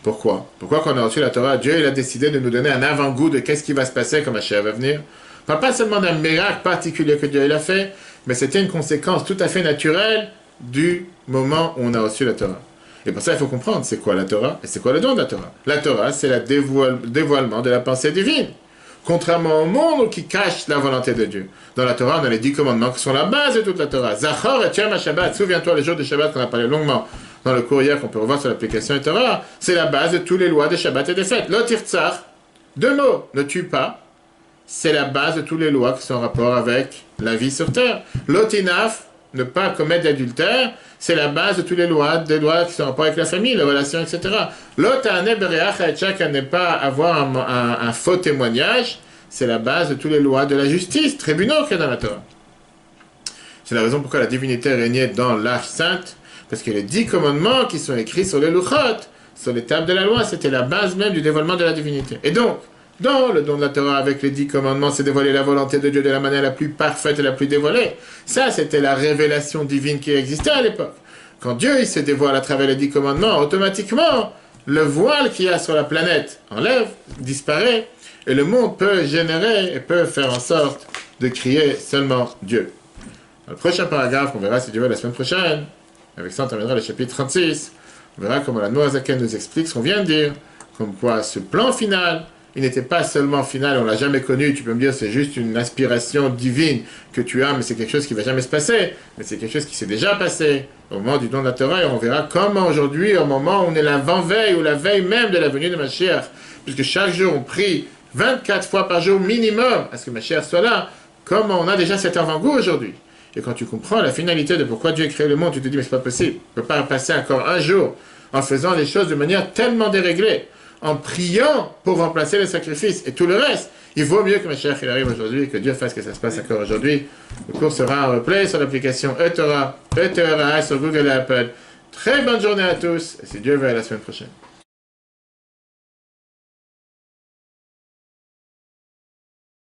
Speaker 1: Pourquoi? Pourquoi quand on a reçu la Torah, Dieu il a décidé de nous donner un avant-goût de qu'est-ce qui va se passer quand Mashiach va venir. On ne parle pas seulement d'un miracle particulier que Dieu il a fait, mais c'était une conséquence tout à fait naturelle du moment où on a reçu la Torah. Et pour ça, il faut comprendre c'est quoi la Torah et c'est quoi le don de la Torah. La Torah, c'est le dévoilement de la pensée divine. Contrairement au monde qui cache la volonté de Dieu. Dans la Torah, on a les 10 commandements qui sont la base de toute la Torah. Zachor et Tiyam Shabbat. Souviens-toi les jours de Shabbat qu'on a parlé longuement dans le cours hier qu'on peut revoir sur l'application Torah. C'est la base de toutes les lois de Shabbat et des fêtes. Lo tirtzach, 2 mots, ne tue pas. C'est la base de toutes les lois qui sont en rapport avec la vie sur terre. Lo tinaf, ne pas commettre d'adultère. C'est la base de toutes les lois, des lois qui sont en rapport avec la famille, les relations, etc. L'autre, ne pas avoir un faux témoignage, c'est la base de toutes les lois de la justice, tribunaux qu'il y a dans la Torah. C'est la raison pourquoi la divinité régnait dans l'Arche Sainte, parce que les 10 commandements qui sont écrits sur les Luchot, sur les tables de la loi, c'était la base même du dévoilement de la divinité. Et donc, dans le don de la Torah, avec les 10 commandements, c'est dévoiler la volonté de Dieu de la manière la plus parfaite et la plus dévoilée. Ça, c'était la révélation divine qui existait à l'époque. Quand Dieu il se dévoile à travers les 10 commandements, automatiquement, le voile qu'il y a sur la planète enlève, disparaît, et le monde peut générer et peut faire en sorte de crier seulement Dieu. Dans le prochain paragraphe, on verra si Dieu veut la semaine prochaine, avec ça on terminera le chapitre 36, on verra comment la Noazaken nous explique ce qu'on vient de dire, comme quoi ce plan final, il n'était pas seulement final, on ne l'a jamais connu, tu peux me dire c'est juste une aspiration divine que tu as, mais c'est quelque chose qui ne va jamais se passer, mais c'est quelque chose qui s'est déjà passé au moment du don de la Torah, et on verra comment aujourd'hui, au moment où on est l'avant-veille ou la veille même de la venue de Mashiach, puisque chaque jour on prie 24 fois par jour minimum à ce que Mashiach soit là, comment on a déjà cet avant-goût aujourd'hui. Et quand tu comprends la finalité de pourquoi Dieu a créé le monde, tu te dis mais c'est pas possible, on ne peut pas passer encore un jour en faisant les choses de manière tellement déréglée, en priant pour remplacer le sacrifice et tout le reste. Il vaut mieux que Mashiach il arrive aujourd'hui, que Dieu fasse que ça se passe encore aujourd'hui. Le cours sera en replay sur l'application eTorah sur Google et Apple. Très bonne journée à tous, et si Dieu veut, à la semaine prochaine.